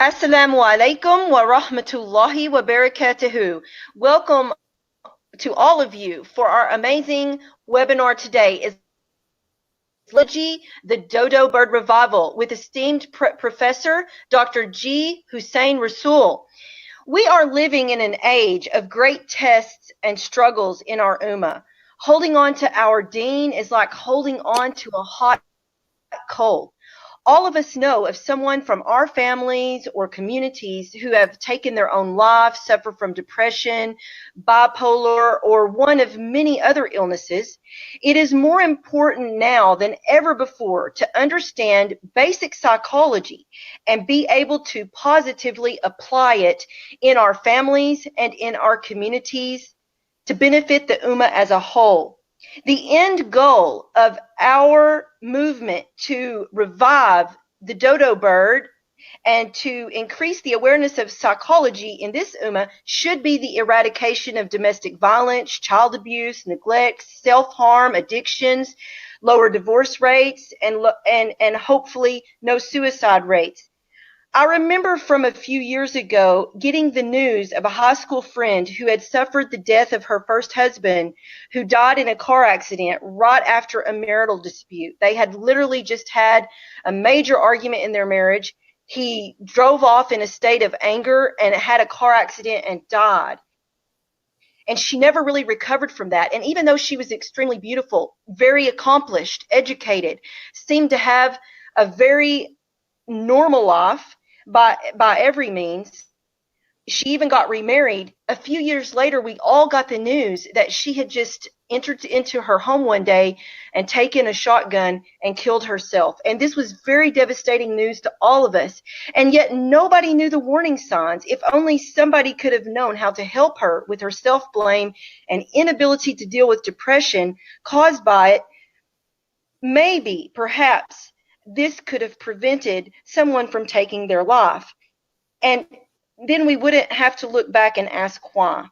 Assalamu alaikum wa rahmatullahi wa barakatuhu. Welcome to all of you for our amazing webinar today, Psychology, the Dodo Bird Revival, with esteemed Professor Dr. G.Hussein Rassool. We are living in an age of great tests and struggles in our ummah. Holding on to our deen is like holding on to a hot coal. All of us know of someone from our families or communities who have taken their own life, suffer from depression, bipolar, or one of many other illnesses. It is more important now than ever before to understand basic psychology and be able to positively apply it in our families and in our communities to benefit the ummah as a whole. The end goal of our movement to revive the dodo bird and to increase the awareness of psychology in this ummah should be the eradication of domestic violence, child abuse, neglect, self-harm, addictions, lower divorce rates, and hopefully no suicide rates. I remember from a few years ago getting the news of a high school friend who had suffered the death of her first husband, who died in a car accident right after a marital dispute. They had literally just had a major argument in their marriage. He drove off in a state of anger and had a car accident and died. And she never really recovered from that. And even though she was extremely beautiful, very accomplished, educated, seemed to have a very normal life, by every means. She even got remarried. A few years later, we all got the news that she had just entered into her home one day and taken a shotgun and killed herself. And this was very devastating news to all of us. And yet nobody knew the warning signs. If only somebody could have known how to help her with her self-blame and inability to deal with depression caused by it, maybe, perhaps, this could have prevented someone from taking their life. And then we wouldn't have to look back and ask why.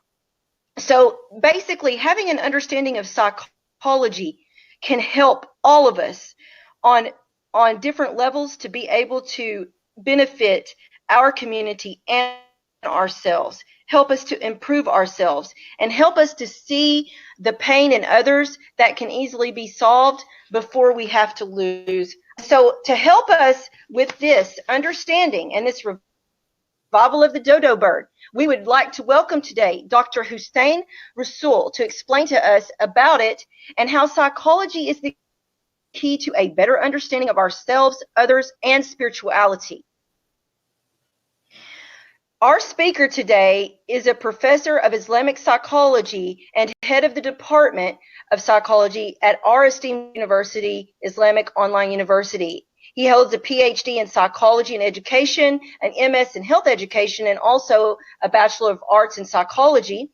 So basically, having an understanding of psychology can help all of us on different levels to be able to benefit our community and ourselves, help us to improve ourselves, and help us to see the pain in others that can easily be solved before we have to lose. So to help us with this understanding and this revival of the dodo bird, we would like to welcome today Dr. Hussein Rassool to explain to us about it and how psychology is the key to a better understanding of ourselves, others, and spirituality. Our speaker today is a professor of Islamic psychology and head of the Department of Psychology at our esteemed university, Islamic Online University. He holds a PhD in psychology and education, an MS in health education, and also a Bachelor of Arts in psychology.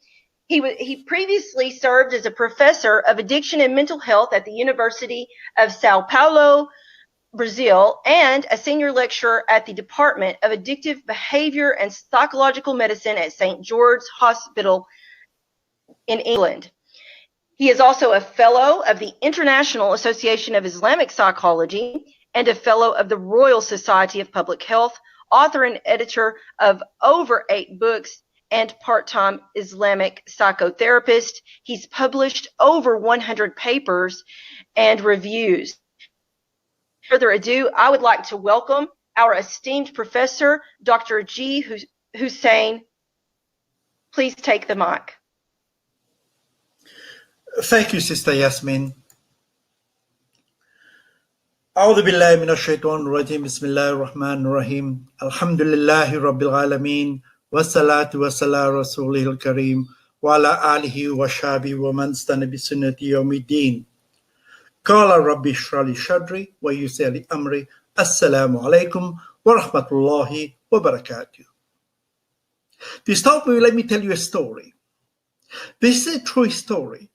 He previously served as a professor of addiction and mental health at the University of Sao Paulo, Brazil, and a senior lecturer at the Department of Addictive Behavior and Psychological Medicine at St. George's Hospital in England. He is also a fellow of the International Association of Islamic Psychology and a fellow of the Royal Society of Public Health, author and editor of over 8 books, and part-time Islamic psychotherapist. He's published over 100 papers and reviews. Further ado, I would like to welcome our esteemed professor, Dr. G.Hussein. Please take the mic. Thank you, Sister Yasmin. أعوذ بالله من الشيطان الرجيم بسم الله الرحمن الرحيم الحمد لله رب العالمين والصلاة والسلام على رسوله الكريم وعلى آله وصحبه ومن استنى بسنته يوم الدين. قال ربي اشرح لي صدري ويسر لي أمري. السلام عليكم ورحمة الله وبركاته. To start with, let me tell you a story. This is a true story.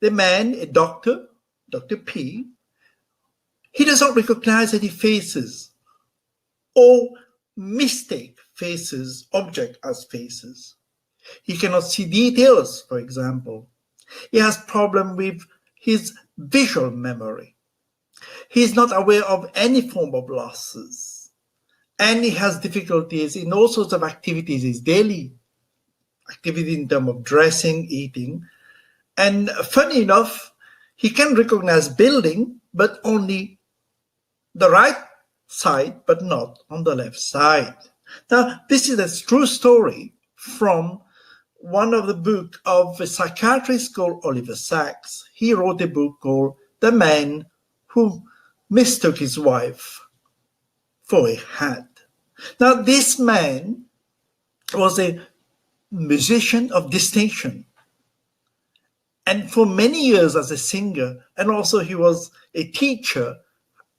The man, a doctor, Dr. P, he does not recognize any faces or mistake faces, object as faces. He cannot see details, for example. He has problem with his visual memory. He is not aware of any form of losses. and he has difficulties in all sorts of activities, his daily activity in terms of dressing, eating. And funny enough, he can recognize building, but only the right side, but not on the left side. Now, this is a true story from one of the book of a psychiatrist called Oliver Sacks. He wrote a book called The Man Who Mistook His Wife for a Hat. Now, this man was a musician of distinction, and for many years as a singer, and also he was a teacher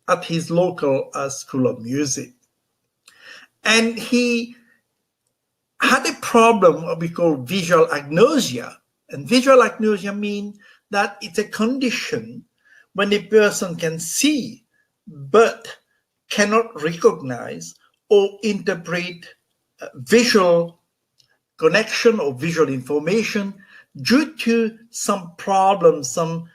at his local school of music. And he had a problem what we call visual agnosia. And visual agnosia means that it's a condition when a person can see but cannot recognize or interpret visual connection or visual information due to some problem, some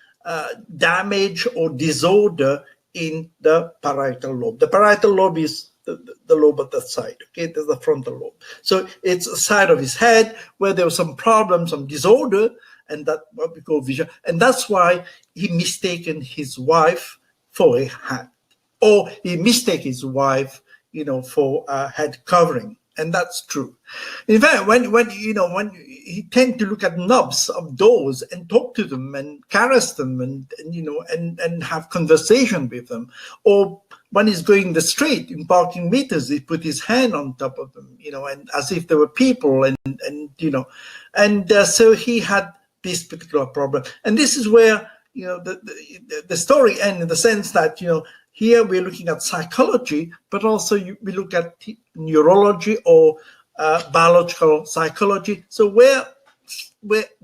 damage or disorder in the parietal lobe. The parietal lobe is the lobe at that side, okay? There's the frontal lobe. So it's a side of his head where there was some problem, some disorder, and that what we call vision. And that's why he mistaken his wife for a hat, or he mistake his wife, for a head covering. And that's true. In fact, when he tend to look at knobs of doors and talk to them and caress them and have conversation with them, or when he's going the street in parking meters, he put his hand on top of them, and as if there were people, so he had this particular problem. And this is where the story ends, in the sense that here we're looking at psychology, but also we look at neurology or biological psychology. So where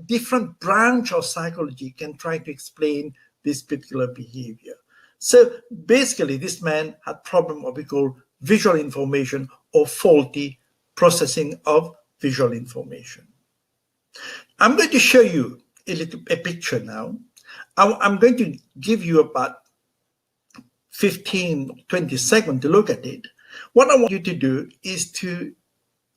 different branch of psychology can try to explain this particular behavior. So basically, this man had problem what we call visual information or faulty processing of visual information. I'm going to show you a picture now. I'm going to give you about 15, 20 seconds to look at it. What I want you to do is to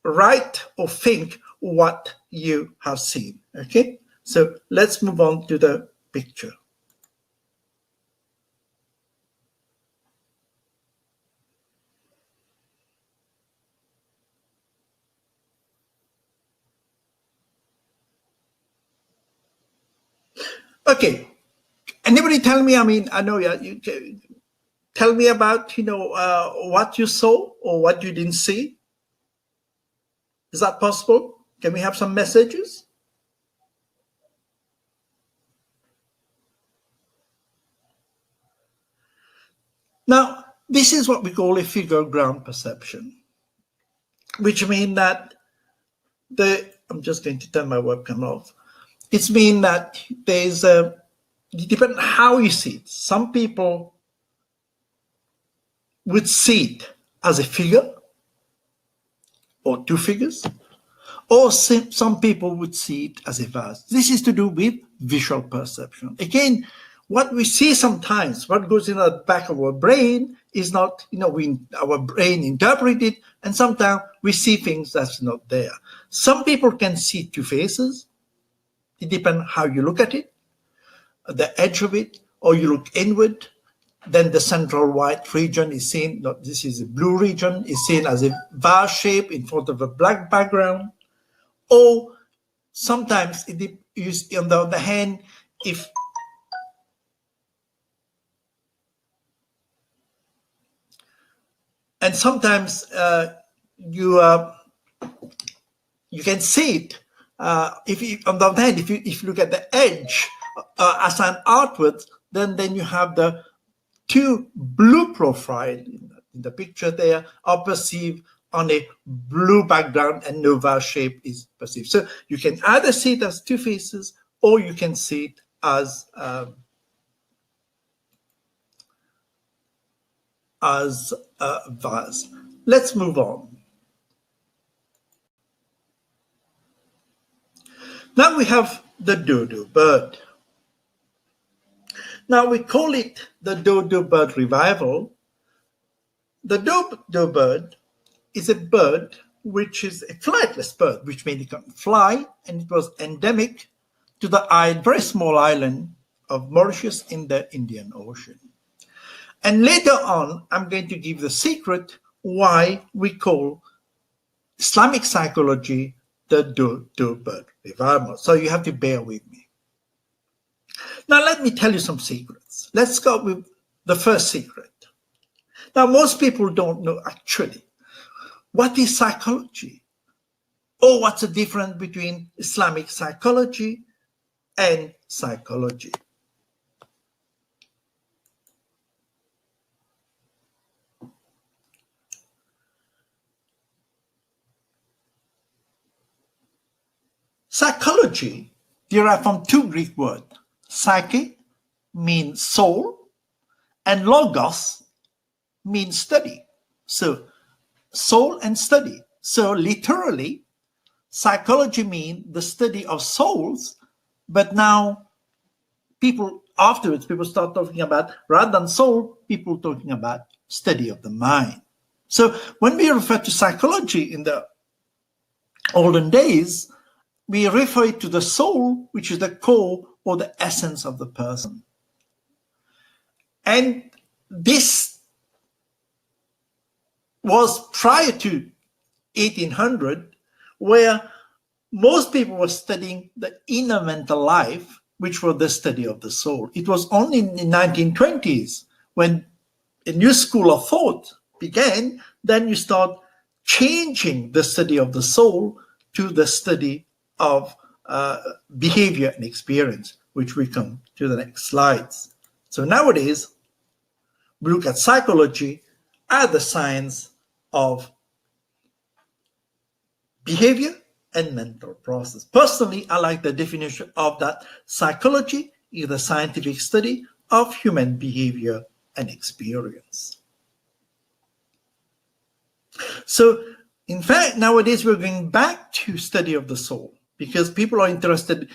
write or think what you have seen, okay? So let's move on to the picture. Okay, anybody tell me, I know you tell me about, what you saw or what you didn't see. Is that possible? Can we have some messages? Now, this is what we call a figure ground perception, which means that I'm just going to turn my webcam off. It means that there's it depends how you see it. Some people would see it as a figure or two figures, or some people would see it as a vase. This is to do with visual perception. Again, what we see sometimes, what goes in the back of our brain is not, our brain interprets it, and sometimes we see things that's not there. Some people can see two faces. It depends how you look at it, the edge of it, or you look inward. Then the central white region is seen, this is a blue region, is seen as a vase shape in front of a black background. Or sometimes it is, on the other hand, and sometimes you can see it. On the other hand, if you look at the edge as an outward, then you have the two blue profile in the picture there are perceived on a blue background, and no vase shape is perceived. So you can either see it as two faces, or you can see it as a vase. Let's move on. Now we have the dodo bird. Now we call it the dodo bird revival. The dodo bird is a bird which is a flightless bird, which means it can fly, and it was endemic to the very small island of Mauritius in the Indian Ocean. And later on, I'm going to give the secret why we call Islamic psychology the Dodo bird revival. So you have to bear with me. Now, let me tell you some secrets. Let's go with the first secret. Now, most people don't know actually what is psychology, or what's the difference between Islamic psychology and psychology. Psychology derived from two Greek words. Psyche means soul, and logos means study. So soul and study. So literally, psychology means the study of souls, but now afterwards, people start talking about, rather than soul, people talking about study of the mind. So when we refer to psychology in the olden days, we refer to the soul, which is the core or the essence of the person. And this was prior to 1800, where most people were studying the inner mental life, which was the study of the soul. It was only in the 1920s when a new school of thought began, then you start changing the study of the soul to the study of behavior and experience, which we come to the next slides. So nowadays, we look at psychology as the science of behavior and mental process. Personally, I like the definition of that. Psychology is the scientific study of human behavior and experience. So, in fact, nowadays we're going back to study of the soul because people are interested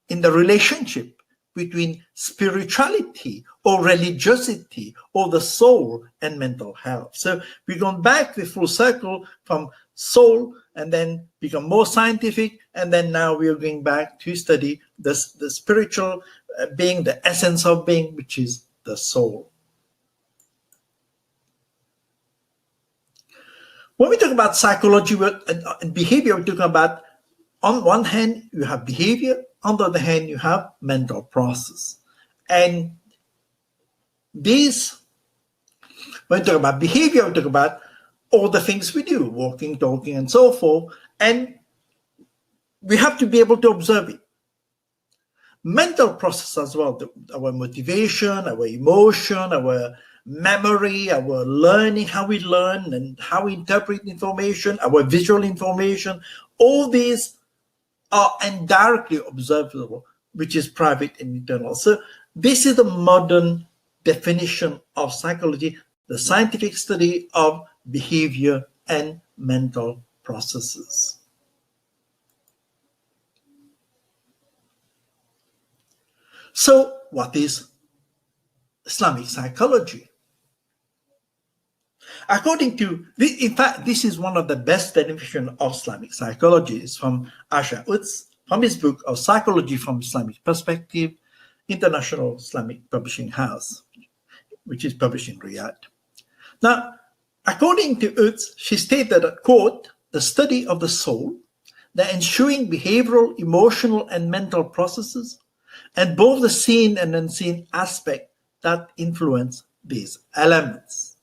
in the relationship between spirituality or religiosity or the soul and mental health. So we've gone back the full circle from soul and then become more scientific, and then now we are going back to study the spiritual being, the essence of being, which is the soul. When we talk about psychology and behavior, we're talking about, on one hand, you have behavior, on the other hand, you have mental process. And these, when we talk about behavior, we talk about all the things we do, walking, talking, and so forth, and we have to be able to observe it. Mental process as well, our motivation, our emotion, our memory, our learning, how we learn and how we interpret information, our visual information, all these are indirectly observable, which is private and internal. So this is the modern definition of psychology, the scientific study of behavior and mental processes. So what is Islamic psychology? According to, in fact, this is one of the best definitions of Islamic psychology. It's from Asha from his book of Psychology from Islamic Perspective, International Islamic Publishing House, which is published in Riyadh. Now, according to Utz, she stated that, quote, the study of the soul, the ensuing behavioral, emotional, and mental processes, and both the seen and unseen aspect that influence these elements.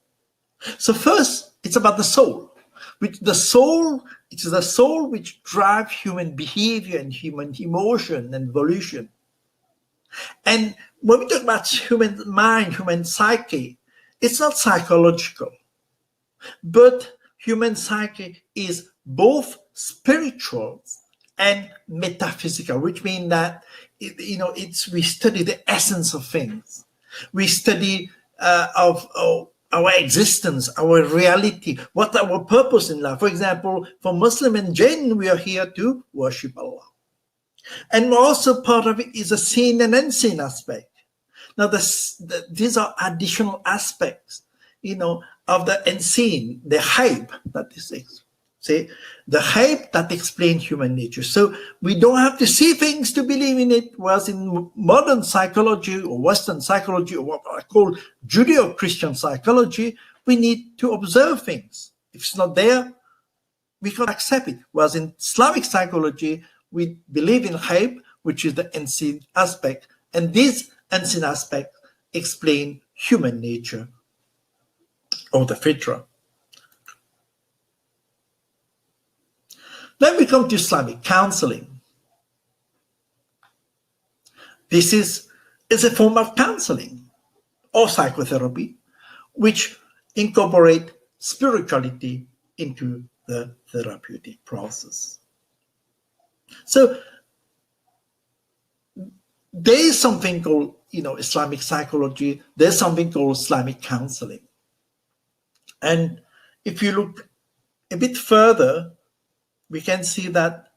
So first, it's about the soul. It is the soul which drives human behavior and human emotion and volition. And when we talk about human mind, human psyche, it's not psychological, but human psyche is both spiritual and metaphysical, which means that we study the essence of things. We study of our existence, our reality, what our purpose in life. For example, for Muslim and Jain, we are here to worship Allah. And also part of it is a seen and unseen aspect. Now, these are additional aspects, of the unseen, the hype that is, say, the hype that explains human nature. So we don't have to see things to believe in it, whereas in modern psychology or Western psychology, or what I call Judeo-Christian psychology, we need to observe things. If it's not there, we can't accept it. Whereas in Islamic psychology, we believe in hype, which is the unseen aspect, and these unseen aspects explain human nature or the fitra. Then we come to Islamic counseling. This is a form of counseling or psychotherapy, which incorporate spirituality into the therapeutic process. So there is something called, Islamic psychology. There's something called Islamic counseling. And if you look a bit further, we can see that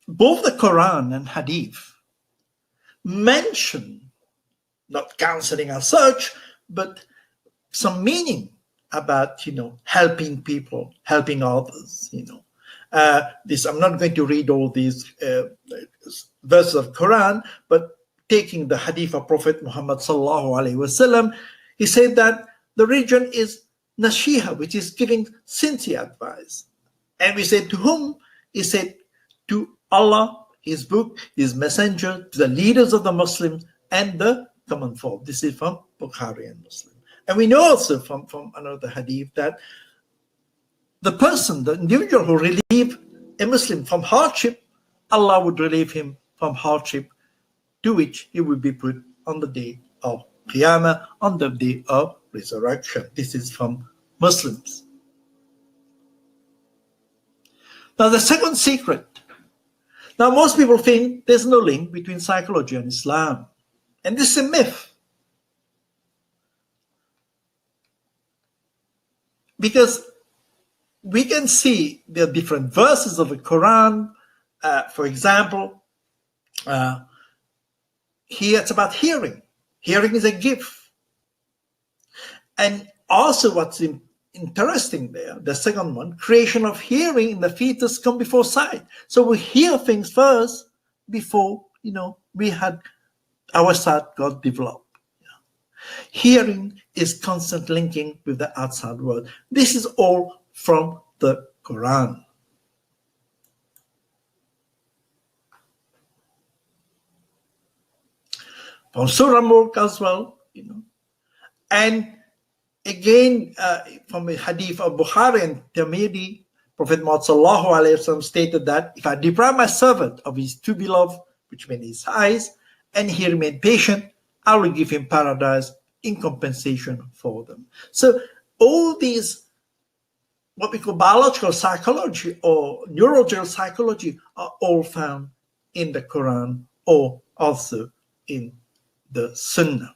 both the Quran and Hadith mention, not counseling as such, but some meaning about, helping people, helping others, This, I'm not going to read all these verses of Quran, but taking the Hadith of Prophet Muhammad sallallahu alaihi wasallam, he said that the religion is nasiha, which is giving sincere advice. And we said to whom? He said to Allah, His book, His messenger, to the leaders of the Muslims and the common folk. This is from Bukhari and Muslim. And we know also from another hadith that the person, the individual who relieve a Muslim from hardship, Allah would relieve him from hardship to which he would be put on the day of Qiyamah, on the day of resurrection. This is from Muslims. Now the second secret. Now most people think there's no link between psychology and Islam. And this is a myth. Because we can see there are different verses of the Quran. For example, here it's about hearing. Hearing is a gift. And also what's interesting there, the second one, creation of hearing in the fetus come before sight. So we hear things first before, we had our sight got developed. Hearing is constant linking with the outside world. This is all from the Quran. From Surah Mulk as well, And again, from a hadith of Bukhari and Tirmidhi, Prophet Muhammad stated that if I deprive my servant of his two beloved, which means his eyes, and he remained patient, I will give him paradise in compensation for them. So all these, what we call biological psychology or neurological psychology, are all found in the Quran or also in the Sunnah.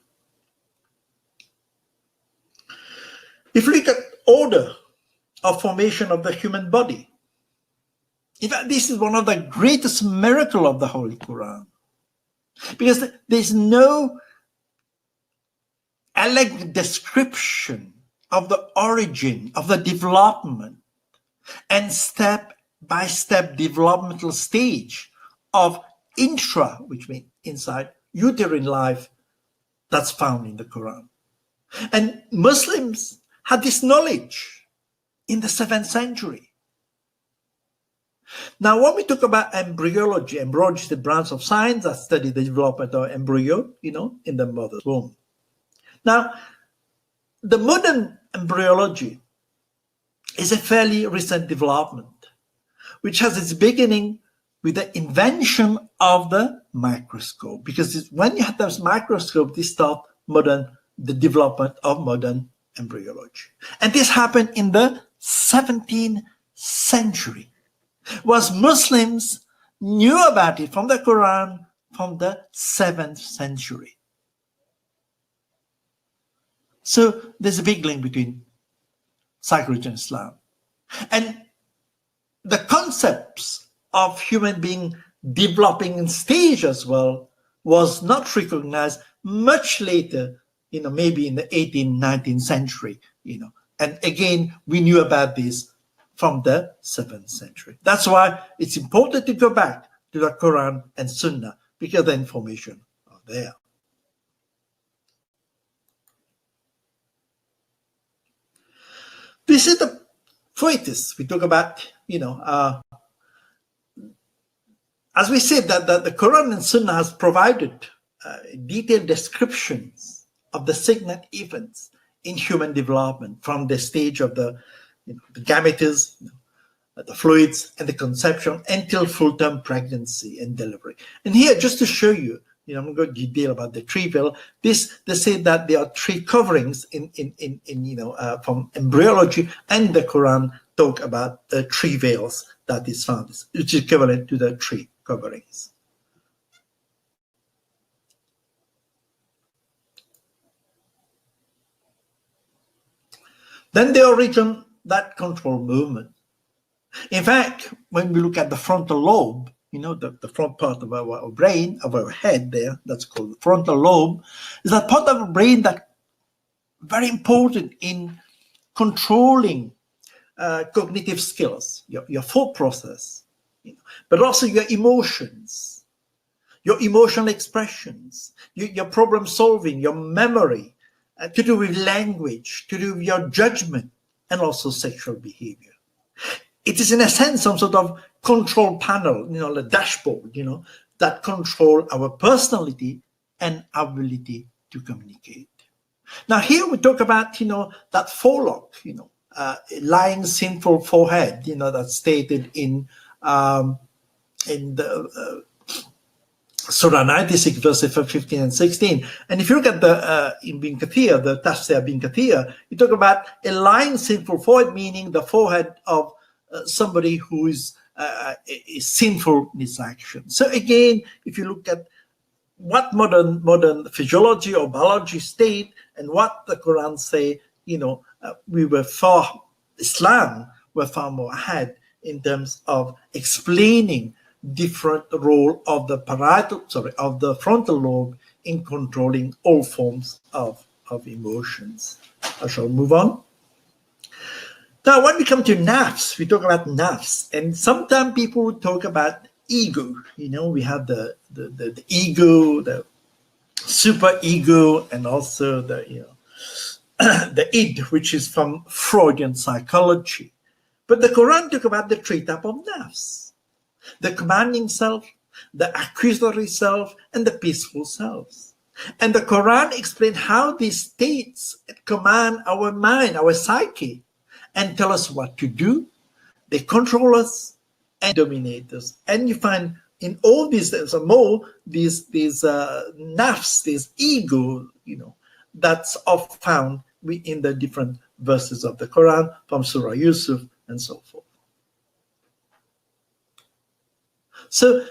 If we look at order of formation of the human body, in fact, this is one of the greatest miracles of the Holy Quran, because there's no elegant description of the origin, of the development, and step-by-step developmental stage of which means inside, uterine life, that's found in the Quran. And Muslims had this knowledge in the 7th century. Now, when we talk about embryology is the branch of science that studies the development of embryo, in the mother's womb. Now, the modern embryology is a fairly recent development, which has its beginning with the invention of the microscope. Because when you have this microscope, this starts the development of modern embryology. And this happened in the 17th century. Was Muslims knew about it from the Quran from the 7th century. So there's a big link between psychology and Islam. And the concepts of human being developing in stage as well was not recognized much later, maybe in the 18th, 19th century, and again, we knew about this from the 7th century. That's why it's important to go back to the Quran and Sunnah, because the information are there. This is the treatise we talk about, as we said, that the Quran and Sunnah has provided detailed descriptions of the significant events in human development, from the stage of the gametes, the fluids, and the conception until full-term pregnancy and delivery. And here, just to show you, I'm going to detail about the tree veil. They say that there are three coverings from embryology, and the Quran talk about the tree veils that is found, which is equivalent to the three coverings. Then the origin that control movement. In fact, when we look at the frontal lobe, the front part of our brain, of our head there, that's called the frontal lobe, is that part of the brain that very important in controlling cognitive skills, your thought process, but also your emotions, your emotional expressions, your problem solving, your memory, to do with language, to do with your judgment, and also sexual behavior. It is in a sense some sort of control panel, the dashboard, that control our personality and ability to communicate. Now here we talk about, that forelock, lying sinful forehead, that's stated in the Surah 96, verses 15 and 16. And if you look at the in Bin Kathir, the Tafsir Bin Kathir, you talk about a lying sinful forehead, meaning the forehead of somebody who is sinful in his action. So again, if you look at what modern physiology or biology state and what the Quran say, Islam were far more ahead in terms of explaining different role of the frontal lobe in controlling all forms of emotions. I shall move on. Now, when we come to nafs, we talk about nafs, and sometimes people talk about ego. We have the ego, the super ego, and also the the id, which is from Freudian psychology. But the Quran talk about the three types of nafs: the commanding self, the accusatory self, and the peaceful selves. And the Quran explains how these states command our mind, our psyche, and tell us what to do. They control us and dominate us. And you find in all these, there's more, these nafs, this ego, that's often found in the different verses of the Quran, from Surah Yusuf and so forth. So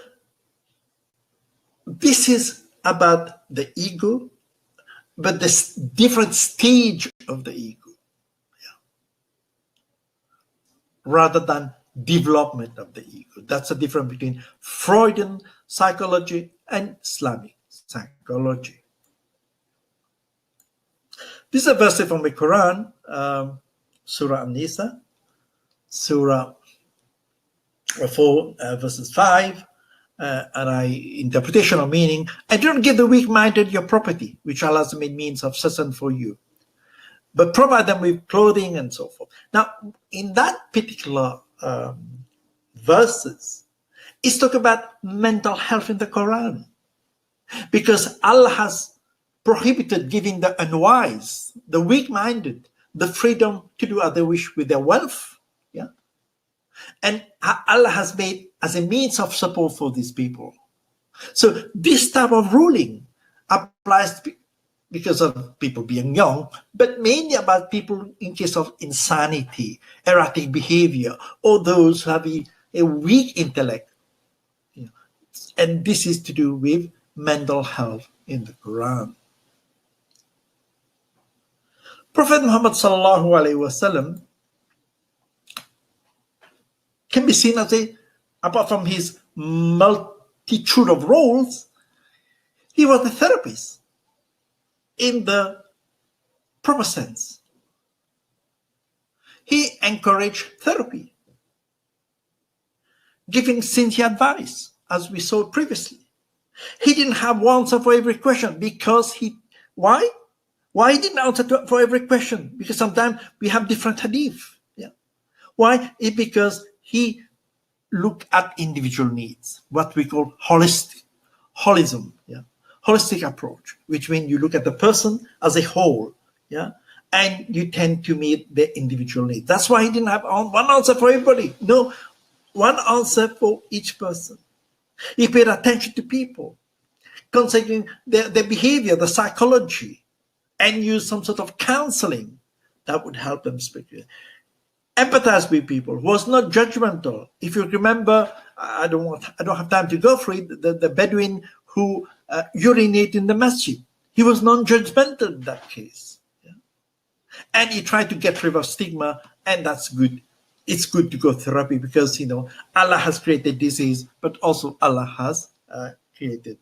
this is about the ego, but this different stage of the ego, rather than development of the ego. That's the difference between Freudian psychology and Islamic psychology. This is a verse from the Quran, Surah An-Nisa, Surah 4, verses 5, and interpretation or meaning. And do not give the weak-minded your property, which Allah has made means of sustenance for you, but provide them with clothing and so forth. Now, in that particular verses, it's talk about mental health in the Quran, because Allah has prohibited giving the unwise, the weak-minded, the freedom to do as they wish with their wealth. Yeah, and Allah has made as a means of support for these people. So this type of ruling applies because of people being young, but mainly about people in case of insanity, erratic behavior, or those who have a weak intellect. And this is to do with mental health in the Quran. Prophet Muhammad sallallahu alaihi wasallam can be seen as apart from his multitude of roles, he was a therapist in the proper sense. He encouraged therapy, giving sincere advice, as we saw previously. He didn't have one answer for every question because why? Why he didn't answer for every question? Because sometimes we have different hadith. Yeah. Why? It's because he looked at individual needs, what we call holism, yeah, holistic approach, which means you look at the person as a whole, yeah, and you tend to meet the individual needs. That's why he didn't have one answer for everybody. No, one answer for each person. He paid attention to people, considering their behavior, the psychology, and use some sort of counseling that would help them spiritually. Empathize with people, was not judgmental. If you remember, I don't have time to go through it, the Bedouin who urinated in the masjid. He was non-judgmental in that case. Yeah? And he tried to get rid of stigma, and that's good. It's good to go therapy because, Allah has created disease, but also Allah has created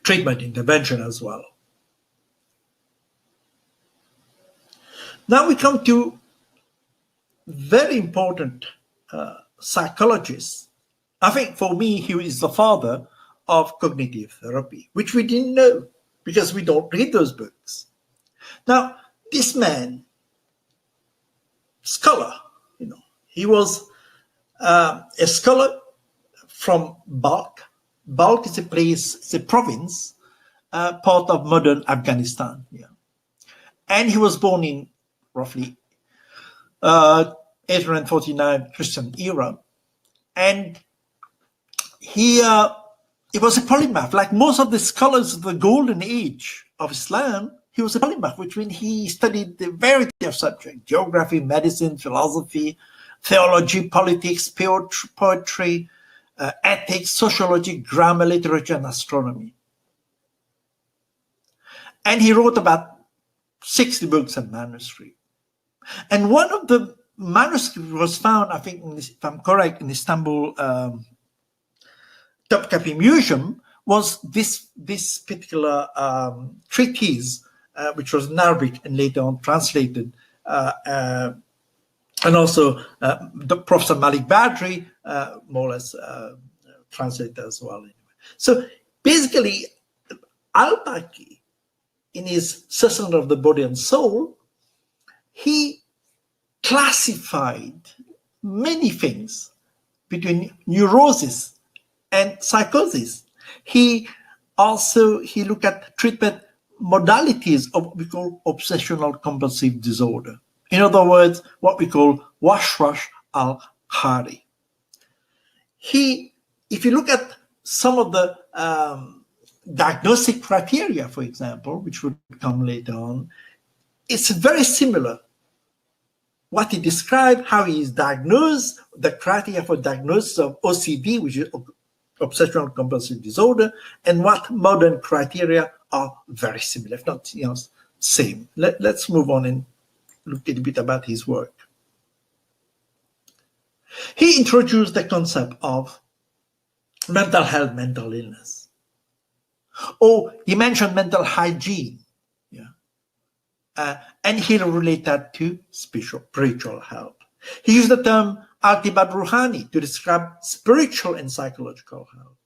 treatment intervention as well. Now we come to very important psychologist. I think for me, he is the father of cognitive therapy, which we didn't know because we don't read those books. Now, this man, scholar, he was a scholar from Balkh. Balkh is a place, it's a province, part of modern Afghanistan. Yeah. And he was born in roughly 849 Christian era, and he was a polymath. Like most of the scholars of the golden age of Islam, he was a polymath, which means he studied the variety of subjects: geography, medicine, philosophy, theology, politics, poetry, ethics, sociology, grammar, literature, and astronomy. And he wrote about 60 books and manuscripts. And one of the manuscripts was found, I think, if I'm correct, in Istanbul Topkapi Museum, was this particular treatise, which was in Arabic and later on translated, and also the Professor Malik Badri, more or less translated as well. Anyway. So basically, al-Baqi, in his Sustainment of the Body and Soul, he classified many things between neurosis and psychosis. He looked at treatment modalities of what we call obsessional compulsive disorder. In other words, what we call Washwash al-Khari. If you look at some of the diagnostic criteria, for example, which would come later on, it's very similar. What he described, how he is diagnosed, the criteria for diagnosis of OCD, which is obsessional compulsive disorder, and what modern criteria are very similar, if not same. Let's move on and look a bit about his work. He introduced the concept of mental health, mental illness. Or he mentioned mental hygiene. And he related that to spiritual health. He used the term Al-Tibad Ruhani to describe spiritual and psychological health,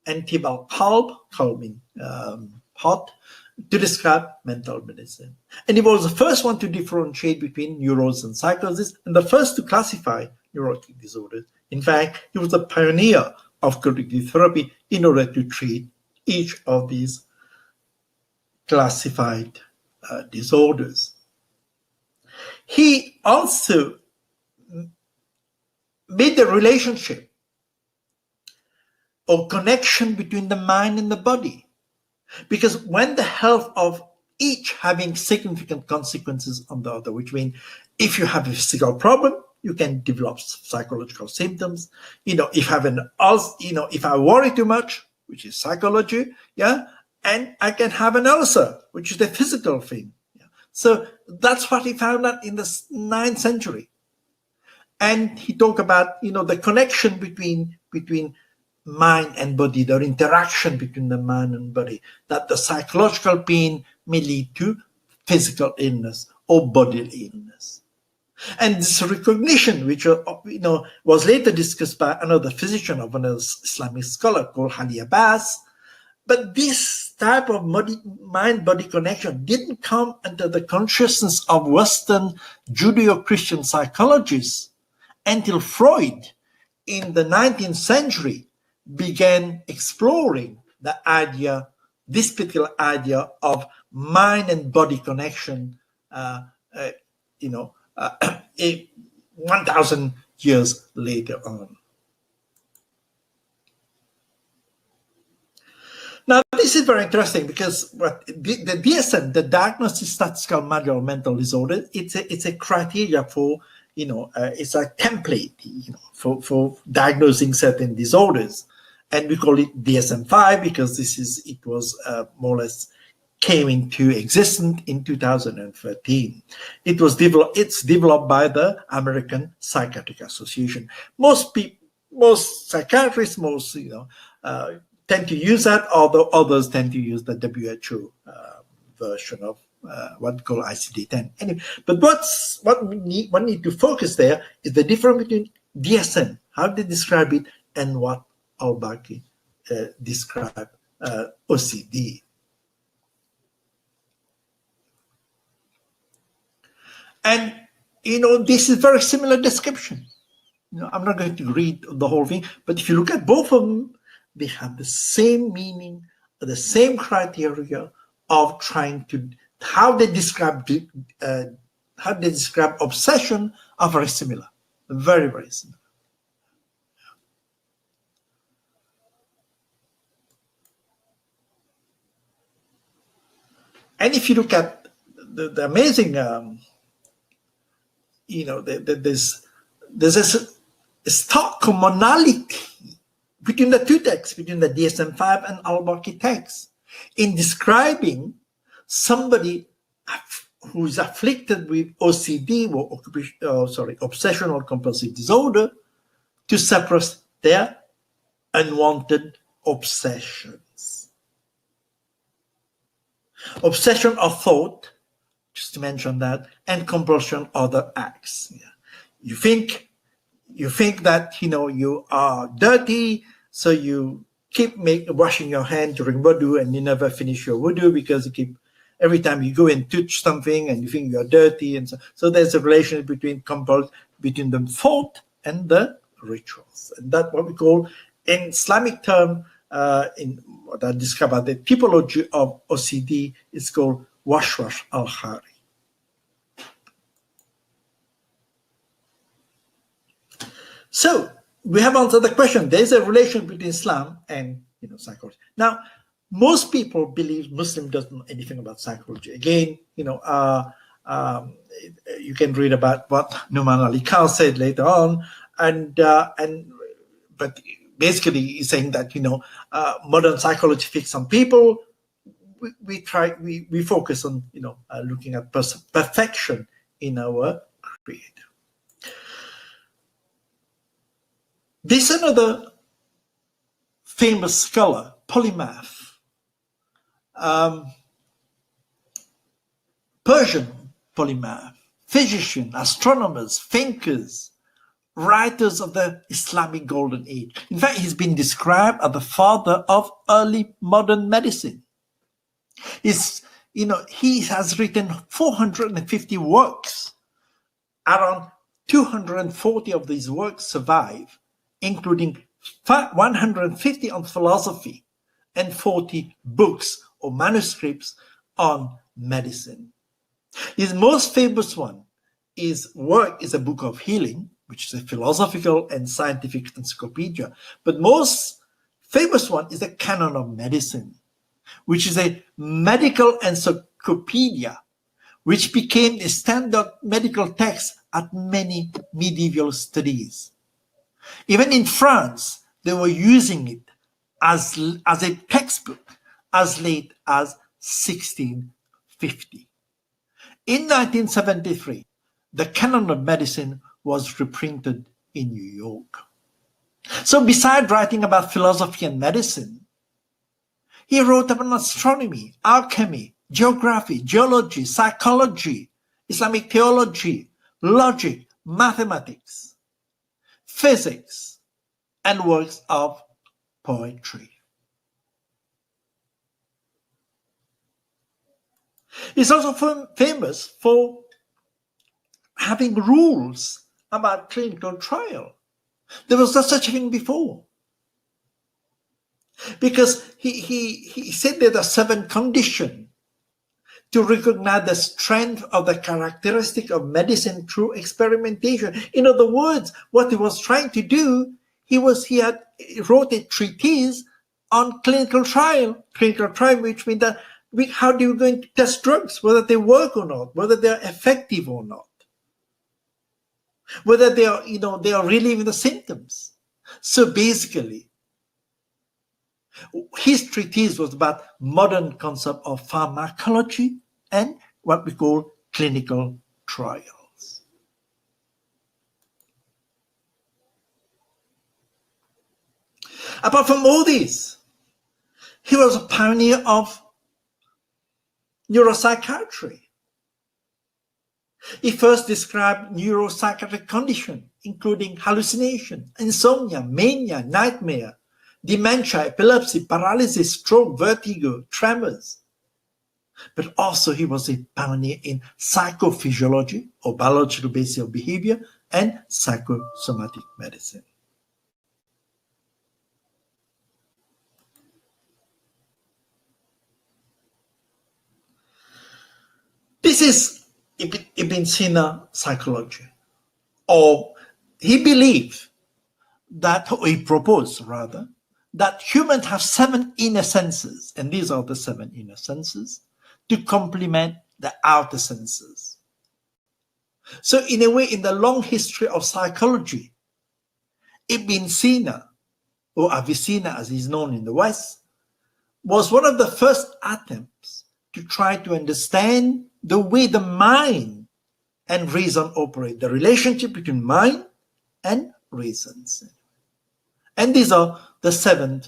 and Tib al-Qalb, calming heart, to describe mental medicine. And he was the first one to differentiate between neurosis and psychosis, and the first to classify neurotic disorders. In fact, he was the pioneer of cognitive therapy in order to treat each of these classified disorders. He also made the relationship or connection between the mind and the body, because when the health of each having significant consequences on the other, which means if you have a physical problem, you can develop psychological symptoms. If I worry too much, which is psychology, and I can have an ulcer, which is the physical thing. So that's what he found out in the 9th century. And he talked about, the connection between mind and body, the interaction between the mind and body, that the psychological pain may lead to physical illness or bodily illness. And this recognition, which was later discussed by another physician of another Islamic scholar called Ali Abbas, but this type of mind-body connection didn't come into the consciousness of Western Judeo-Christian psychologists until Freud, in the 19th century, began exploring this particular idea of mind and body connection, 1,000 years later on. Now, this is very interesting because the DSM, the Diagnostic Statistical Manual of Mental Disorder, it's a criteria for, it's a template, for diagnosing certain disorders. And we call it DSM-5 because it was more or less came into existence in 2013. It's developed by the American Psychiatric Association. Most psychiatrists, tend to use that, although others tend to use the WHO version of what we call ICD-10. Anyway, but one need to focus there is the difference between DSM, how they describe it, and what al-Baqi described OCD. And, this is very similar description. I'm not going to read the whole thing, but if you look at both of them, they have the same meaning, the same criteria of trying to, how they describe obsession are very similar, very, very similar. And if you look at the amazing, there's a stark commonality between the two texts, between the DSM-5 and al-Baqi text, in describing somebody who is afflicted with OCD, or obsessional compulsive disorder, to suppress their unwanted obsessions. Obsession of thought, just to mention that, and compulsion other acts. Yeah. You think that you are dirty, so you keep washing your hand during wudu, and you never finish your wudu because you keep, every time you go and touch something and you think you're dirty, and so there's a relation between the thought and the rituals, and that's what we call, in Islamic term, in what I describe as the typology of OCD, is called washwash al-Khari. So we have answered the question. There's a relation between Islam and psychology. Now, most people believe Muslim doesn't know anything about psychology. Again, you can read about what Numan Ali Khan said later on, but basically he's saying that modern psychology fixes on people. We focus on looking at perfection in our Creator. This is another famous scholar, polymath, Persian polymath, physician, astronomers, thinkers, writers of the Islamic Golden Age. In fact, he's been described as the father of early modern medicine. He has written 450 works. Around 240 of these works survive, including 150 on philosophy and 40 books or manuscripts on medicine. His most famous one is a book of healing, which is a philosophical and scientific encyclopedia. But most famous one is the Canon of Medicine, which is a medical encyclopedia, which became a standard medical text at many medieval studies. Even in France, they were using it as a textbook as late as 1650. In 1973, the Canon of Medicine was reprinted in New York. So besides writing about philosophy and medicine, he wrote about astronomy, alchemy, geography, geology, psychology, Islamic theology, logic, mathematics, physics, and works of poetry. He's also famous for having rules about clinical trial. There was no such thing before. Because he said there are 7 conditions to recognize the strength of the characteristic of medicine through experimentation. In other words, what he was trying to do, he wrote a treatise on clinical trial, which means that how do you going to test drugs, whether they work or not, whether they are effective or not, whether they are relieving the symptoms. So basically, his treatise was about modern concept of pharmacology and what we call clinical trials. Apart from all these, he was a pioneer of neuropsychiatry. He first described neuropsychiatric conditions, including hallucination, insomnia, mania, nightmare, dementia, epilepsy, paralysis, stroke, vertigo, tremors. But also he was a pioneer in psychophysiology, or biological basis of behavior, and psychosomatic medicine. This is Ibn Sina psychology. Or he believed that, or he proposed rather, that humans have 7 inner senses, and these are the 7 inner senses, to complement the outer senses. So in a way, in the long history of psychology, Ibn Sina, or Avicenna as he's known in the West, was one of the first attempts to try to understand the way the mind and reason operate, the relationship between mind and reasons. And these are the 7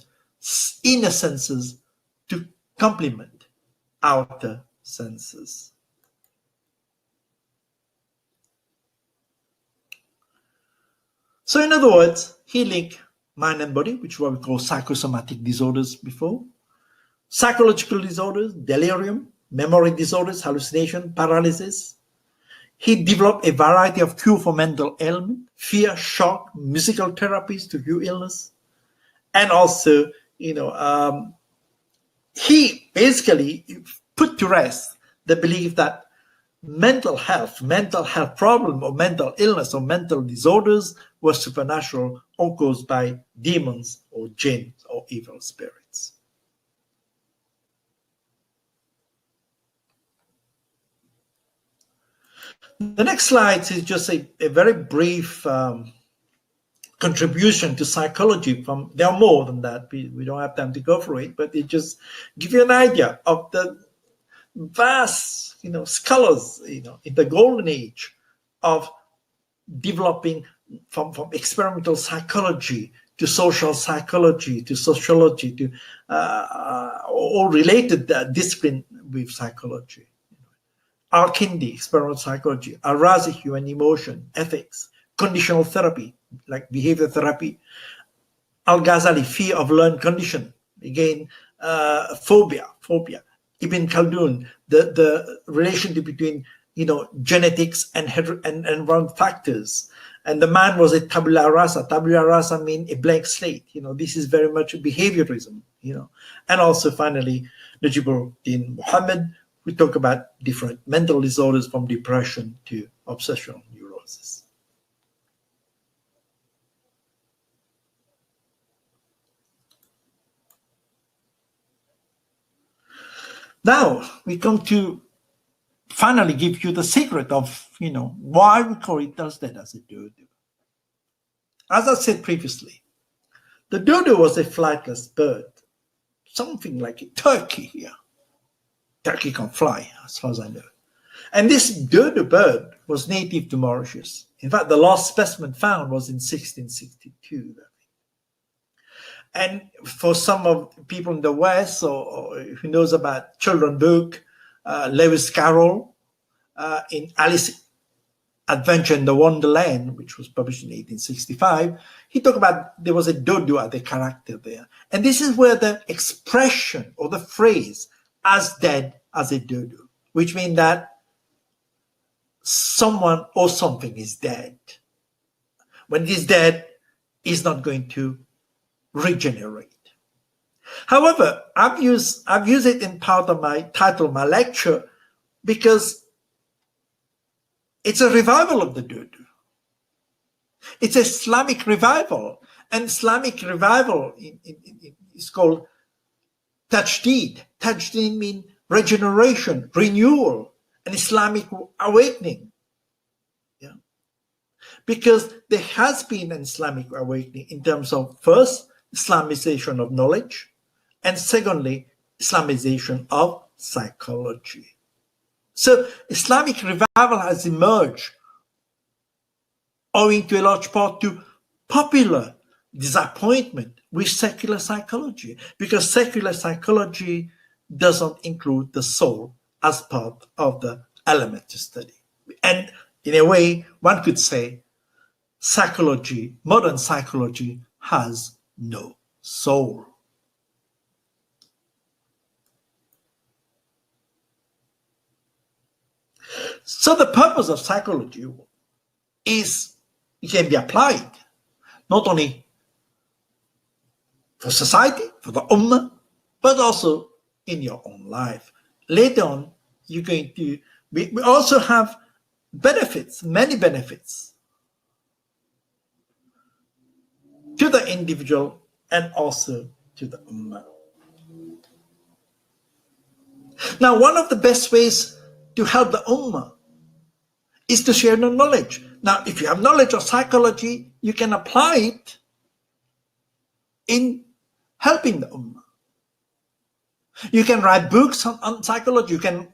inner senses to complement outer senses. So in other words, he linked mind and body, which is what we call psychosomatic disorders before, psychological disorders, delirium, memory disorders, hallucination, paralysis. He developed a variety of cure for mental ailment, fear, shock, musical therapies to cure illness. And also, he basically put to rest the belief that mental health problem or mental illness or mental disorders were supernatural or caused by demons or jinns or evil spirits. The next slide is just a very brief contribution to psychology from, there are more than that, we don't have time to go through it, but it just give you an idea of the vast scholars in the golden age of developing from experimental psychology to social psychology to sociology to all related discipline with psychology. Al-Kindi, experimental psychology, Al-Razi, human emotion, ethics, conditional therapy, like behavior therapy, Al-Ghazali, fear of learned condition, again, phobia, Ibn Khaldun, the relationship between genetics and environment factors. And the man was a tabula rasa. Tabula rasa means a blank slate. This is very much behaviorism. And also finally, Najibuddin Muhammad. We talk about different mental disorders from depression to obsessional neurosis. Now we come to finally give you the secret of why we call it as a dodo. As I said previously, the dodo was a flightless bird, something like a turkey here. Turkey can fly, as far as I know. And this dodo bird was native to Mauritius. In fact, the last specimen found was in 1662. And for some of people in the West or who knows about children's book, Lewis Carroll in Alice Adventure in the Wonderland, which was published in 1865, he talked about there was a dodo as a character there. And this is where the expression or the phrase as dead as a dodo, which means that someone or something is dead. When it is dead, it's not going to regenerate. However, I've used it in part of my title of my lecture because it's a revival of the dodo. It's Islamic revival. And Islamic revival is called tajdeed. Tajdeed means regeneration, renewal, an Islamic awakening. Yeah. Because there has been an Islamic awakening in terms of, first, Islamization of knowledge, and secondly, Islamization of psychology. So Islamic revival has emerged owing to a large part to popular disappointment with secular psychology, because secular psychology doesn't include the soul as part of the element to study. And in a way, one could say psychology, modern psychology, has no soul. So the purpose of psychology is it can be applied not only for society, for the ummah, but also in your own life. Later on, you're going to, we also have benefits, many benefits to the individual and also to the ummah. Now, one of the best ways to help the ummah is to share the knowledge. Now, if you have knowledge of psychology, you can apply it in helping the ummah. You can write books on psychology. You can,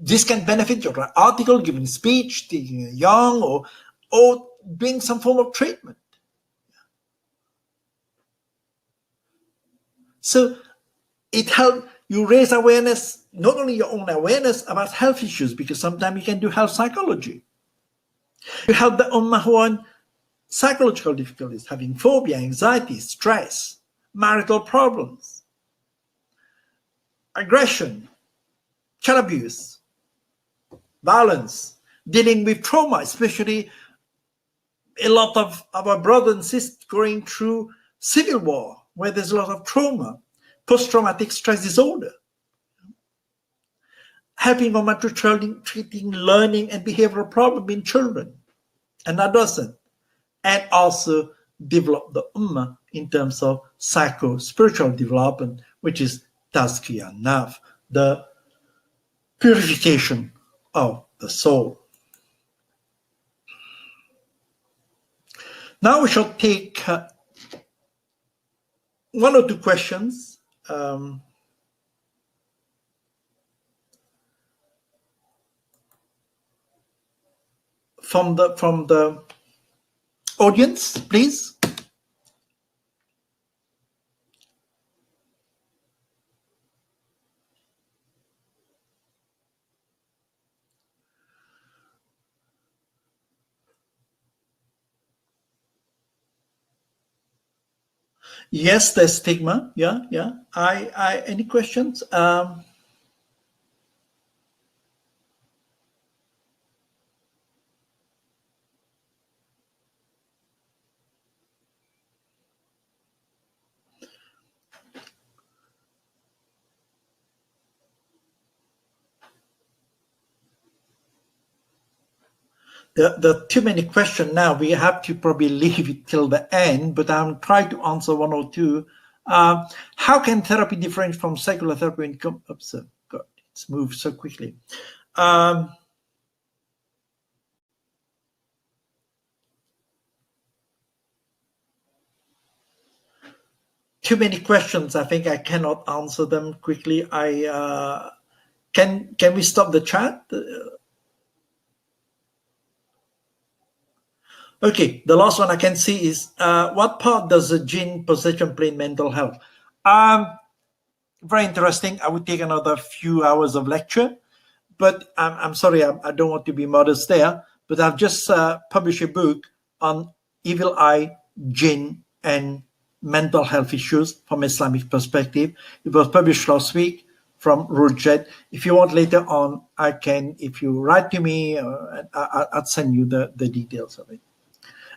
this can benefit your article, giving speech, teaching a young, or doing some form of treatment. So it helps you raise awareness, not only your own awareness about health issues, because sometimes you can do health psychology. You help the ummah who are in psychological difficulties, having phobia, anxiety, stress, marital problems, aggression, child abuse, violence, dealing with trauma, especially a lot of our brothers and sisters going through civil war, where there's a lot of trauma, post-traumatic stress disorder. Helping ummah to treating learning and behavioral problems in children and adolescents, and also develop the ummah in terms of psycho-spiritual development, which is tazkiyah nafs, the purification of the soul. Now we shall take one or two questions. From the audience, please. Yes, there's stigma. Yeah. Any questions? There are too many questions now. We have to probably leave it till the end, but I'm trying to answer one or two. How can therapy differentiate from secular therapy when it comes? Oops, God, it's moved so quickly. Too many questions. I think I cannot answer them quickly. Can we stop the chat? Okay, the last one I can see is what part does the jinn possession play in mental health? very interesting. I would take another few hours of lecture, but I'm sorry, I don't want to be modest there, but I've just published a book on evil eye, jinn, and mental health issues from Islamic perspective. It was published last week from Rujed. If you want later on, I can, if you write to me, I'll send you the details of it.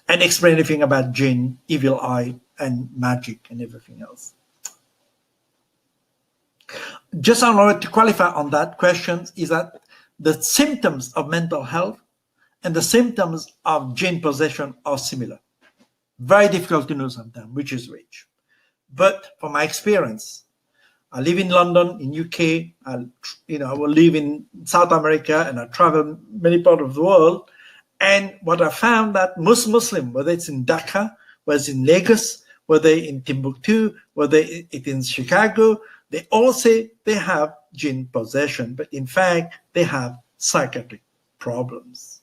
And explain everything about jinn, evil eye, and magic and everything else. Just in order to qualify on that question is that the symptoms of mental health and the symptoms of jinn possession are similar. Very difficult to know sometimes which is which. But from my experience, I live in London, in UK, I will live in South America, and I travel many parts of the world. And what I found that most Muslims, whether it's in Dhaka, whether it's in Lagos, whether in Timbuktu, whether it's in Chicago, they all say they have jinn possession, but in fact, they have psychiatric problems.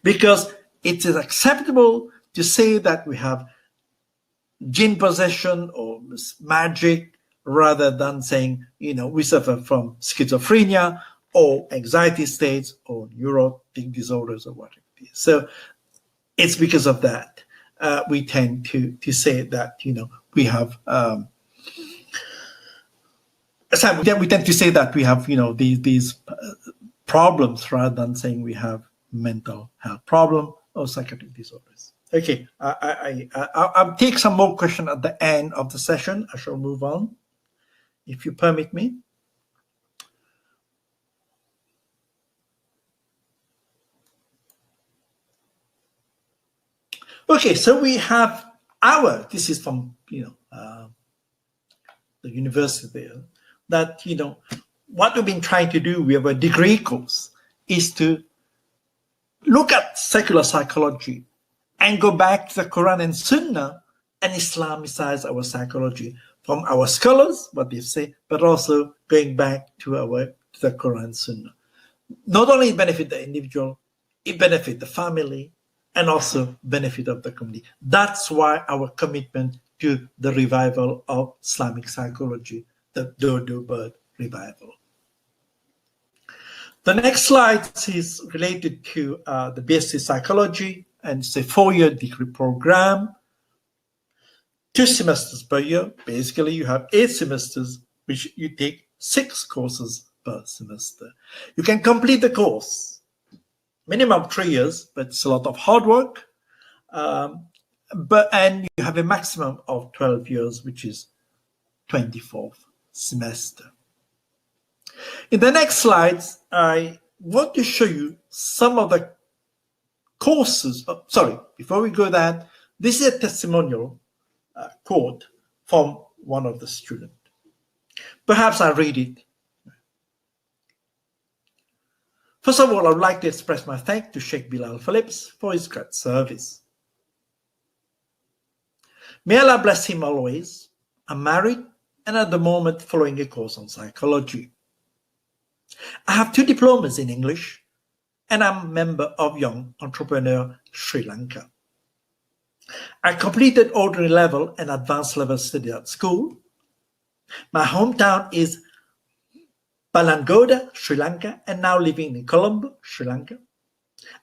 Because it is acceptable to say that we have jinn possession or magic, rather than saying, we suffer from schizophrenia or anxiety states or neurotic disorders or whatever it is. So it's because of that we tend to say that, we have, we tend to say that we have, these problems rather than saying we have mental health problem or psychiatric disorders. Okay, I'll take some more questions at the end of the session. I shall move on, if you permit me. Okay, so we have this is from, the university there, that, what we've been trying to do, we have a degree course, is to look at secular psychology and go back to the Quran and Sunnah and Islamicize our psychology from our scholars, what they say, but also going back to the Quran and Sunnah. Not only benefit the individual, it benefit the family and also benefit of the community. That's why our commitment to the revival of Islamic psychology, the Dodo bird revival. The next slide is related to the BSc Psychology, and it's a 4-year degree program, 2 semesters per year. Basically, you have 8 semesters, which you take 6 courses per semester. You can complete the course, minimum 3 years, but it's a lot of hard work. And you have a maximum of 12 years, which is 24th semester. In the next slides, I want to show you some of the courses. Before we go that, this is a testimonial quote from one of the students. Perhaps I'll read it. First of all, I would like to express my thanks to Sheikh Bilal Phillips for his great service. May Allah bless him always. I'm married and at the moment following a course on psychology. I have 2 diplomas in English and I'm a member of Young Entrepreneur Sri Lanka. I completed ordinary level and advanced level study at school. My hometown is Palangoda, Sri Lanka, and now living in Colombo, Sri Lanka.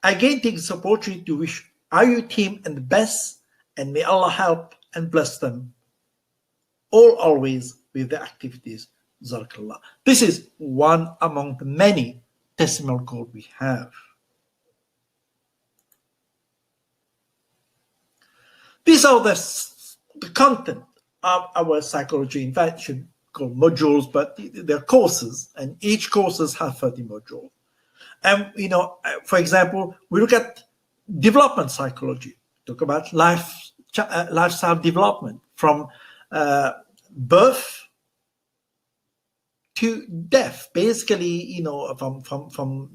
I again take this opportunity to wish IOU team and the best, and may Allah help and bless them all always with the activities. Jazakallah. This is one among the many testimonial quotes we have. These are the content of our psychology. In fact, should call modules, but they're courses, and each courses have 30 modules. And for example, we look at development psychology, talk about lifestyle development from birth to death, basically, from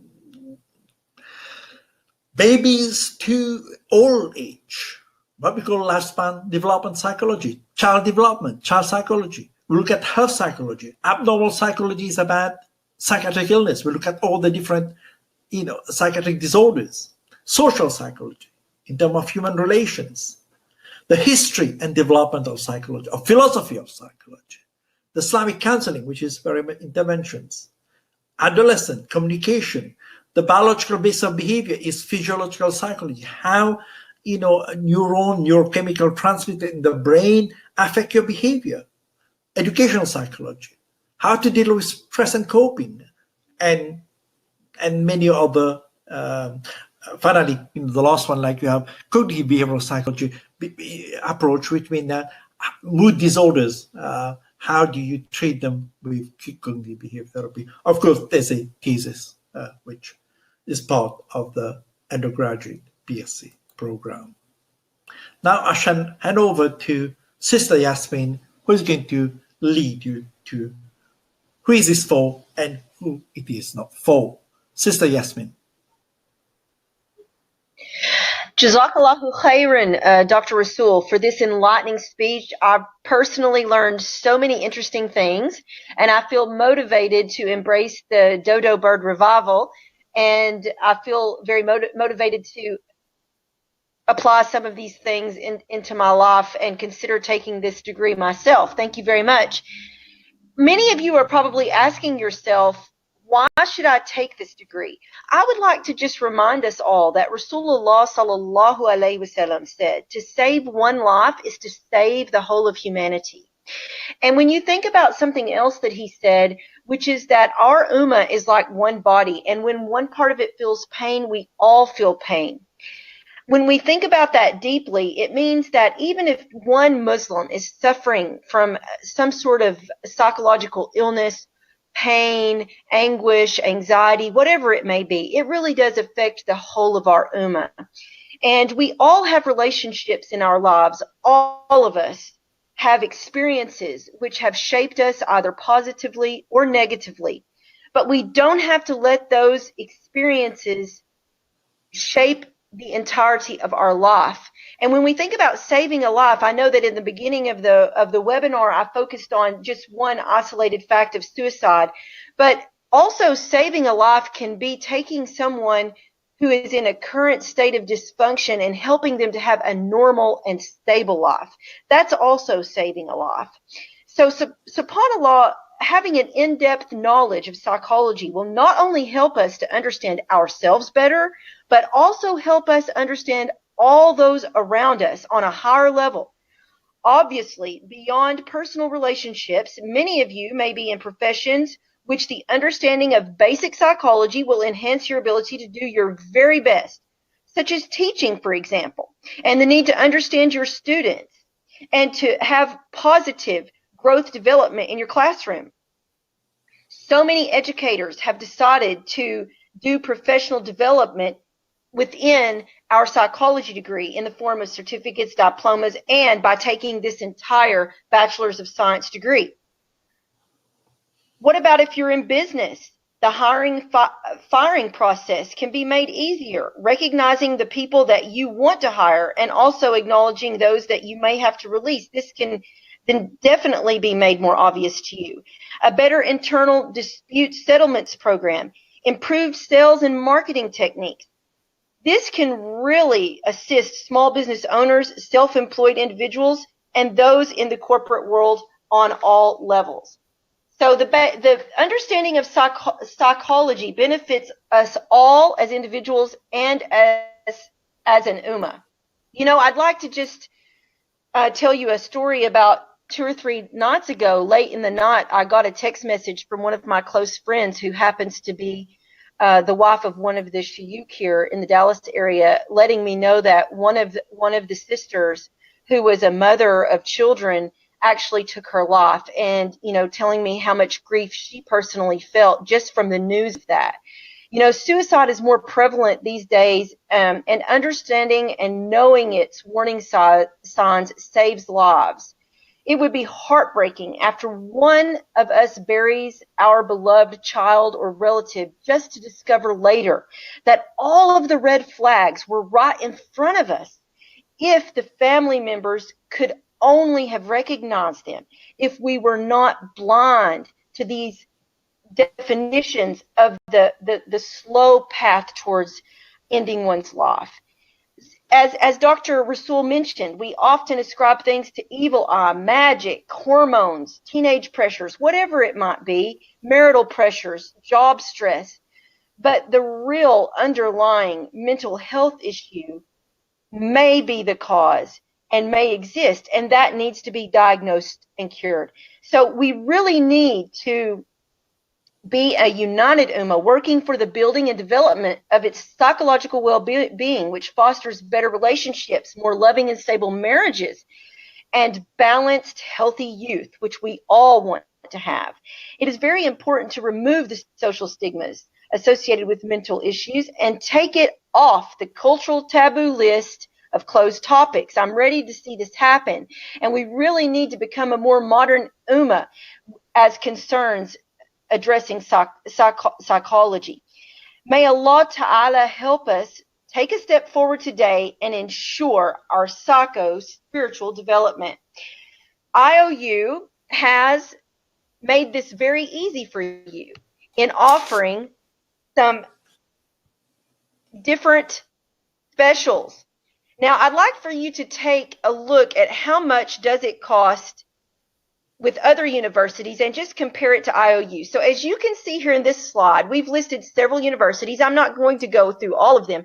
babies to old age. What we call lifespan development psychology, child development, child psychology. We look at health psychology. Abnormal psychology is about psychiatric illness. We look at all the different, psychiatric disorders. Social psychology, in terms of human relations. The history and development of psychology, of philosophy of psychology. the Islamic counseling, which is very much interventions, adolescent communication. The biological base of behavior is physiological psychology, how neurochemical transmitter in the brain affect your behavior. Educational psychology, how to deal with stress and coping, and many other. Finally, the last one, like you have cognitive behavioral psychology approach, which means that mood disorders. How do you treat them with cognitive behavior therapy? Of course, there's a thesis which is part of the undergraduate BSc program. Now I shall hand over to Sister Yasmin, who is going to lead you to who is this for and who it is not for. Sister Yasmin. Jazakallahu khairan, Dr. Rassool, for this enlightening speech. I've personally learned so many interesting things, and I feel motivated to embrace the Dodo bird revival, and I feel very motivated to apply some of these things into my life and consider taking this degree myself. Thank you very much. Many of you are probably asking yourself, why should I take this degree? I would like to just remind us all that Rasulullah sallallahu alaihi wasallam said, to save one life is to save the whole of humanity. And when you think about something else that he said, which is that our ummah is like one body, and when one part of it feels pain, we all feel pain. When we think about that deeply, it means that even if one Muslim is suffering from some sort of psychological illness, pain, anguish, anxiety, whatever it may be, it really does affect the whole of our ummah. And we all have relationships in our lives. All of us have experiences which have shaped us either positively or negatively. But we don't have to let those experiences shape the entirety of our life. And when we think about saving a life, I know that in the beginning of the webinar, I focused on just one isolated fact of suicide, but also saving a life can be taking someone who is in a current state of dysfunction and helping them to have a normal and stable life. That's also saving a life. So subhanAllah, having an in-depth knowledge of psychology will not only help us to understand ourselves better, but also help us understand all those around us on a higher level. Obviously, beyond personal relationships, many of you may be in professions which the understanding of basic psychology will enhance your ability to do your very best, such as teaching, for example, and the need to understand your students and to have positive growth development in your classroom. So many educators have decided to do professional development within our psychology degree in the form of certificates, diplomas, and by taking this entire Bachelor's of Science degree. What about if you're in business? The firing process can be made easier, recognizing the people that you want to hire and also acknowledging those that you may have to release. This can then definitely be made more obvious to you. A better internal dispute settlements program, improved sales and marketing techniques. This can really assist small business owners, self-employed individuals, and those in the corporate world on all levels. So the understanding of psychology benefits us all as individuals and as an ummah. You know, I'd like to just tell you a story about 2 or 3 nights ago. Late in the night, I got a text message from one of my close friends who happens to be the wife of one of the shuyukh here in the Dallas area, letting me know that one of the sisters, who was a mother of children, actually took her life, and telling me how much grief she personally felt just from the news of that. Suicide is more prevalent these days, and understanding and knowing its warning signs saves lives. It would be heartbreaking after one of us buries our beloved child or relative just to discover later that all of the red flags were right in front of us. If the family members could only have recognized them, if we were not blind to these definitions of the slow path towards ending one's life. as Dr. Rassool mentioned, we often ascribe things to evil eye, magic, hormones, teenage pressures, whatever it might be, marital pressures, job stress. But the real underlying mental health issue may be the cause and may exist, and that needs to be diagnosed and cured. So we really need to be a united Ummah working for the building and development of its psychological well-being, which fosters better relationships, more loving and stable marriages, and balanced, healthy youth, which we all want to have. It is very important to remove the social stigmas associated with mental issues and take it off the cultural taboo list of closed topics. I'm ready to see this happen, and we really need to become a more modern Ummah as concerns addressing psychology. May Allah Ta'ala help us take a step forward today and ensure our psycho-spiritual development. IOU has made this very easy for you in offering some different specials. Now, I'd like for you to take a look at how much does it cost with other universities and just compare it to IOU. So as you can see here in this slide, we've listed several universities. I'm not going to go through all of them,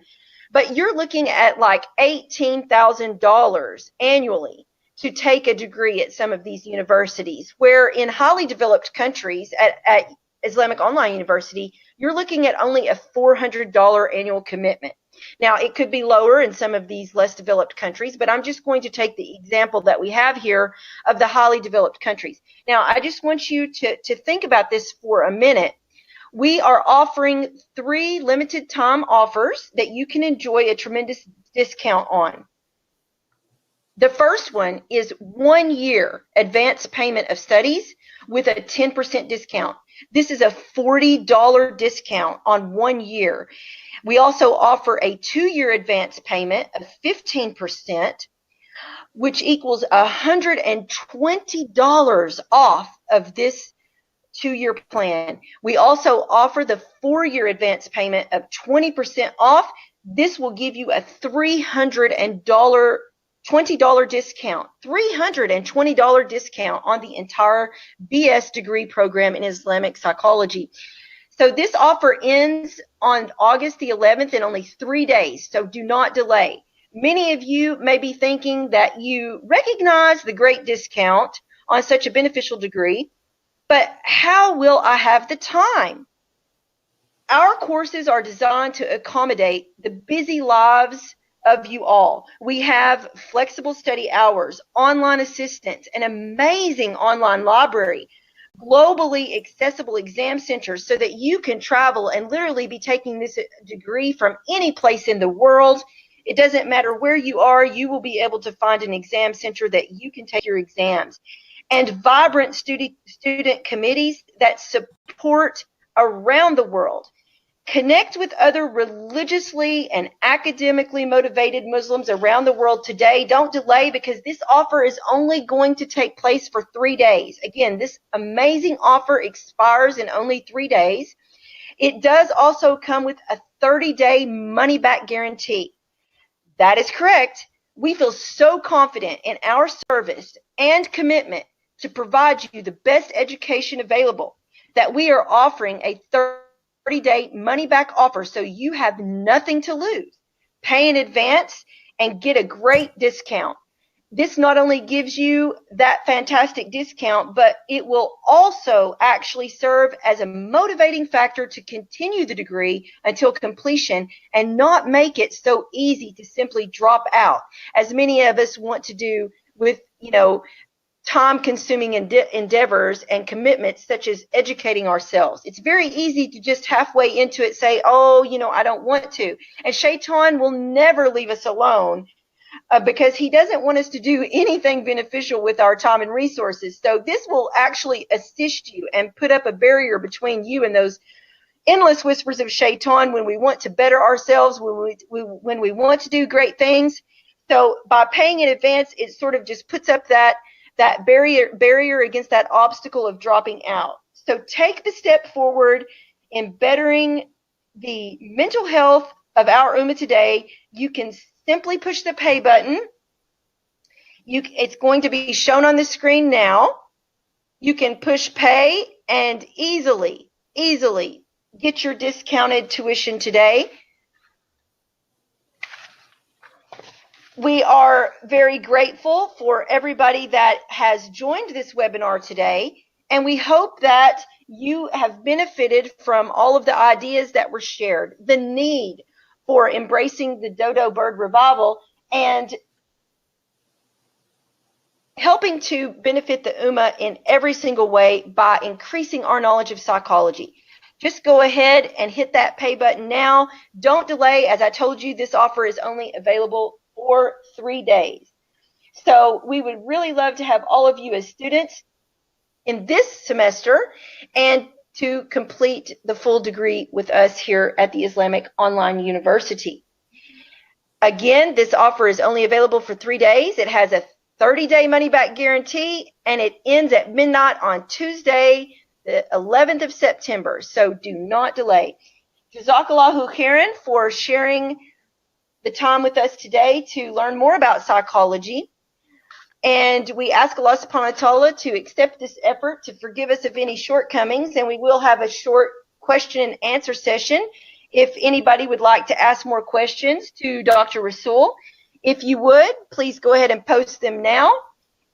but you're looking at like $18,000 annually to take a degree at some of these universities, where in highly developed countries at Islamic Online University, you're looking at only a $400 annual commitment. Now, it could be lower in some of these less developed countries, but I'm just going to take the example that we have here of the highly developed countries. Now, I just want you to think about this for a minute. We are offering 3 limited time offers that you can enjoy a tremendous discount on. The first one is 1 year advance payment of studies with a 10% discount. This is a $40 discount on 1 year. We also offer a 2-year advance payment of 15%, which equals $120 off of this 2-year plan. We also offer the 4-year advance payment of 20% off. This will give you a $320 discount, $320 discount on the entire BS degree program in Islamic psychology. So this offer ends on August the 11th in only 3 days, so do not delay. Many of you may be thinking that you recognize the great discount on such a beneficial degree, but how will I have the time? Our courses are designed to accommodate the busy lives of you all. We have flexible study hours, online assistance, an amazing online library, globally accessible exam centers so that you can travel and literally be taking this degree from any place in the world. It doesn't matter where you are, you will be able to find an exam center that you can take your exams. And vibrant student committees that support around the world. Connect with other religiously and academically motivated Muslims around the world today. Don't delay, because this offer is only going to take place for 3 days. Again, this amazing offer expires in only 3 days. It does also come with a 30-day money-back guarantee. That is correct. We feel so confident in our service and commitment to provide you the best education available that we are offering a 30-day money-back offer, so you have nothing to lose. Pay in advance and get a great discount. This not only gives you that fantastic discount, but it will also actually serve as a motivating factor to continue the degree until completion and not make it so easy to simply drop out, as many of us want to do with, time-consuming endeavors and commitments such as educating ourselves. It's very easy to just halfway into it say, I don't want to. And Shaitan will never leave us alone because he doesn't want us to do anything beneficial with our time and resources. So this will actually assist you and put up a barrier between you and those endless whispers of Shaitan when we want to better ourselves, when we want to do great things. So by paying in advance, it sort of just puts up that barrier against that obstacle of dropping out. So take the step forward in bettering the mental health of our Ummah today. You can simply push the pay button. It's going to be shown on the screen now. You can push pay and easily get your discounted tuition today. We are very grateful for everybody that has joined this webinar today, and we hope that you have benefited from all of the ideas that were shared, the need for embracing the dodo bird revival, and helping to benefit the Ummah in every single way by increasing our knowledge of psychology. Just go ahead and hit that pay button now. Don't delay. As I told you, this offer is only available for 3 days. So we would really love to have all of you as students in this semester and to complete the full degree with us here at the Islamic Online University. Again, this offer is only available for 3 days. It has a 30-day money-back guarantee, and it ends at midnight on Tuesday, the 11th of September. So do not delay. Jazakallahu khairan for sharing the time with us today to learn more about psychology. And we ask Allah subhanahu wa ta'ala to accept this effort, to forgive us of any shortcomings, and we will have a short question and answer session if anybody would like to ask more questions to Dr. Rassool. If you would, please go ahead and post them now,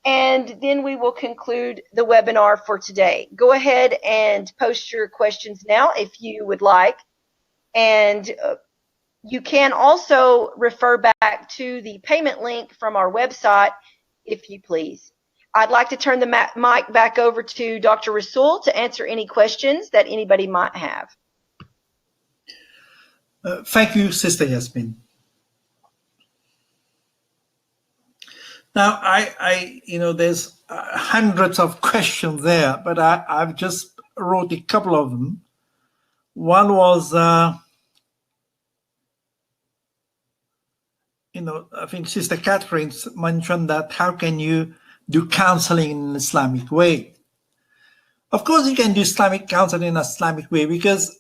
and then we will conclude the webinar for today. Go ahead and post your questions now if you would like, and you can also refer back to the payment link from our website if you please. I'd like to turn the mic back over to Dr. Rassool to answer any questions that anybody might have. Thank you, Sister Yasmin. Now, there's hundreds of questions there, but I've just wrote a couple of them. One was, I think Sister Catherine mentioned that how can you do counseling in an Islamic way? Of course, you can do Islamic counseling in an Islamic way because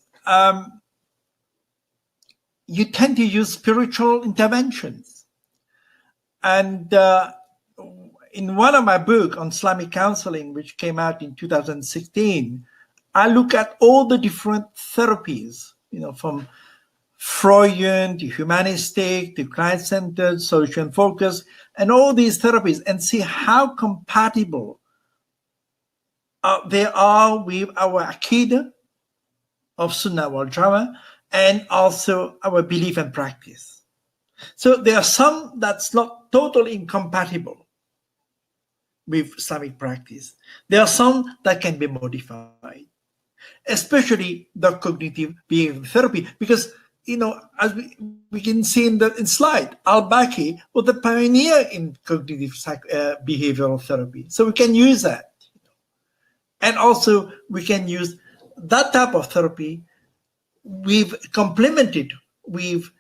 you tend to use spiritual interventions. And in one of my books on Islamic counseling, which came out in 2016, I look at all the different therapies, from Freudian to humanistic to client-centered, solution-focused, and all these therapies, and see how compatible they are with our Aqidah of Sunnah wal Jama'ah and also our belief and practice. So there are some that's not totally incompatible with Islamic practice. There are some that can be modified, especially the cognitive behavioral therapy, because as we can see in the slide, Al-Baki was the pioneer in cognitive behavioral therapy. So we can use that. And also we can use that type of therapy. We've complemented with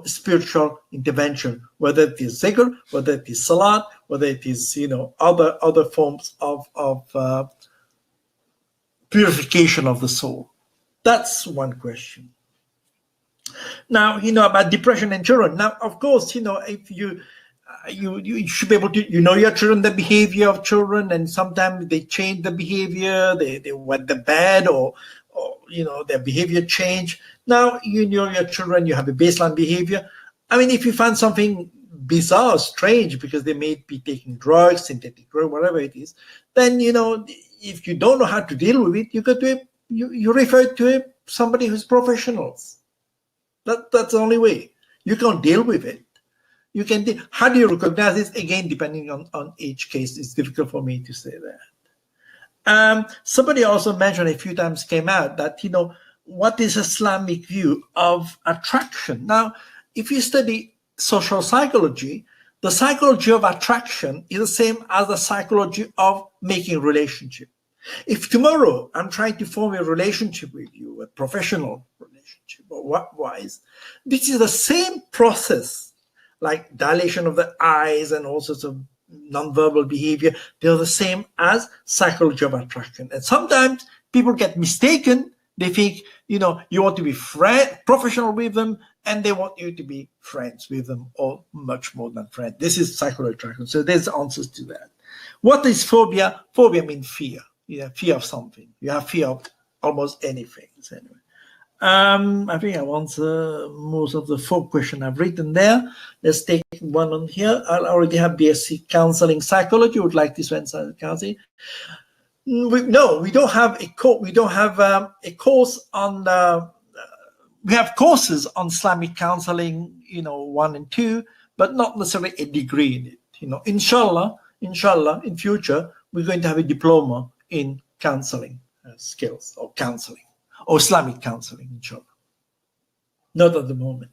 spiritual intervention, whether it is zikr, whether it is salat, whether it is other forms of purification of the soul. That's one question. Now, about depression in children. Now, of course, if you should be able to, your children, the behavior of children, and sometimes they change the behavior, they wet the bed, or their behavior change. Now, your children, you have a baseline behavior. I mean, if you find something bizarre, strange, because they may be taking drugs, synthetic drug, whatever it is, then, if you don't know how to deal with it, you refer to somebody who's professionals. That's the only way. You can't deal with it. You can. How do you recognize this? Again, depending on each case, it's difficult for me to say that. Somebody also mentioned a few times, came out that, what is Islamic view of attraction? Now, if you study social psychology, the psychology of attraction is the same as the psychology of making relationship. If tomorrow I'm trying to form a relationship with you, a professional relationship or what-wise, this is the same process, like dilation of the eyes and all sorts of nonverbal behavior. They're the same as psychology of attraction. And sometimes people get mistaken They think, you want to be professional with them, and they want you to be friends with them, or much more than friends. This is psychology. So there's answers to that. What is phobia? Phobia means fear. Fear of something. You have fear of almost anything. So anyway. I think I've answered most of the 4 questions I've written there. Let's take one on here. I already have BSc Counseling Psychology. Would like this one, counseling. No, we don't have a course. We don't have a course on. We have courses on Islamic counseling, 1 and 2, but not necessarily a degree in it. Inshallah, in future, we're going to have a diploma in counseling skills, or counseling, or Islamic counseling, inshallah. Not at the moment.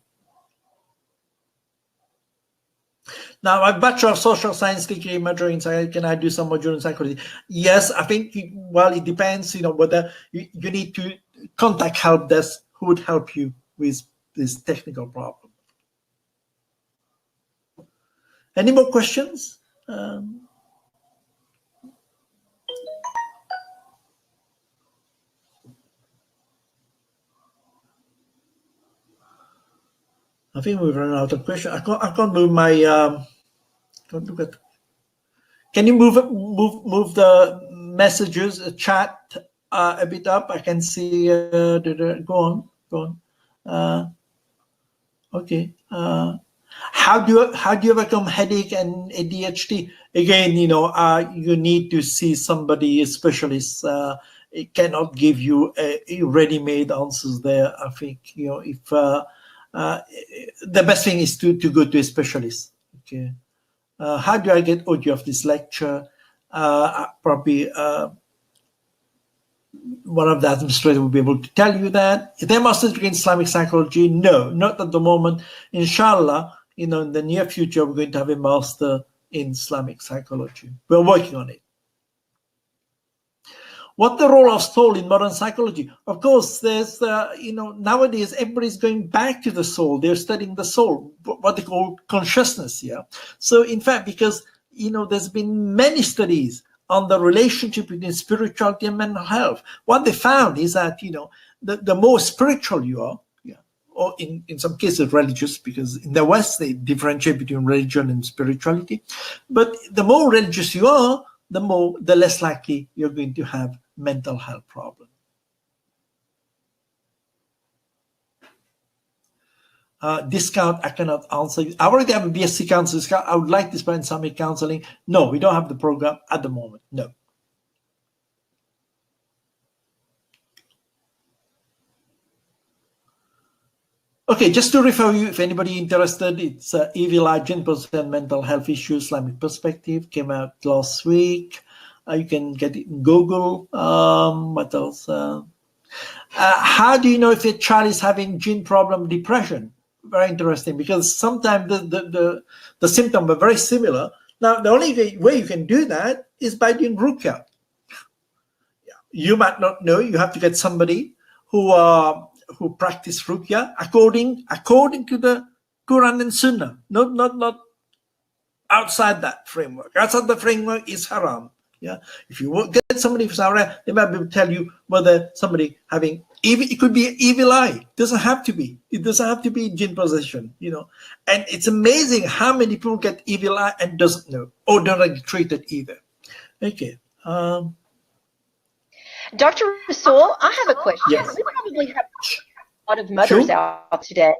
Now, my Bachelor of Social Science degree, major in psychology, can I do some module in psychology? Yes, I think, it depends, whether you need to contact help desk who would help you with this technical problem. Any more questions? I think we've run out of questions. I can't move my. Don't look at. Can you move the messages, chat a bit up? I can see. Go on. Okay. How do you overcome headache and ADHD? Again, you need to see somebody, a specialist. It cannot give you a ready-made answers there. I think if the best thing is to go to a specialist. Okay. How do I get audio of this lecture? Probably one of the administrators will be able to tell you that. Is there a master's degree in Islamic psychology? No, not at the moment. Inshallah, in the near future, we're going to have a master in Islamic psychology. We're working on it. What the role of soul in modern psychology? Of course, there's, nowadays everybody's going back to the soul. They're studying the soul, what they call consciousness. Yeah. So in fact, because, there's been many studies on the relationship between spirituality and mental health. What they found is that, the more spiritual you are, or in some cases religious, because in the West, they differentiate between religion and spirituality. But the more religious you are, the less likely you're going to have mental health problems. Discount, I cannot answer. I already have a BSc counseling discount. I would like to spend some in counseling. No, we don't have the program at the moment. No. Okay, just to refer you, if anybody interested, it's Evil Eye, Jinn Possession, Mental Health Issues, Islamic Perspective, came out last week. You can get it in Google. What else? How do you know if a child is having gene problem, depression? Very interesting, because sometimes the symptoms are very similar. Now, the only way you can do that is by doing ruqya. You might not know. You have to get somebody who practice ruqya according to the Quran and Sunnah, not outside that framework. Outside the framework is haram. Yeah, if you get somebody from Saudi, they might be able to tell you whether somebody having evil. It could be an evil eye. It doesn't have to be. It doesn't have to be jinn possession. And it's amazing how many people get evil eye and doesn't know, or don't get treated either. Okay. Dr. Rassool, I have a question. Yes. We probably have a lot of mothers out today.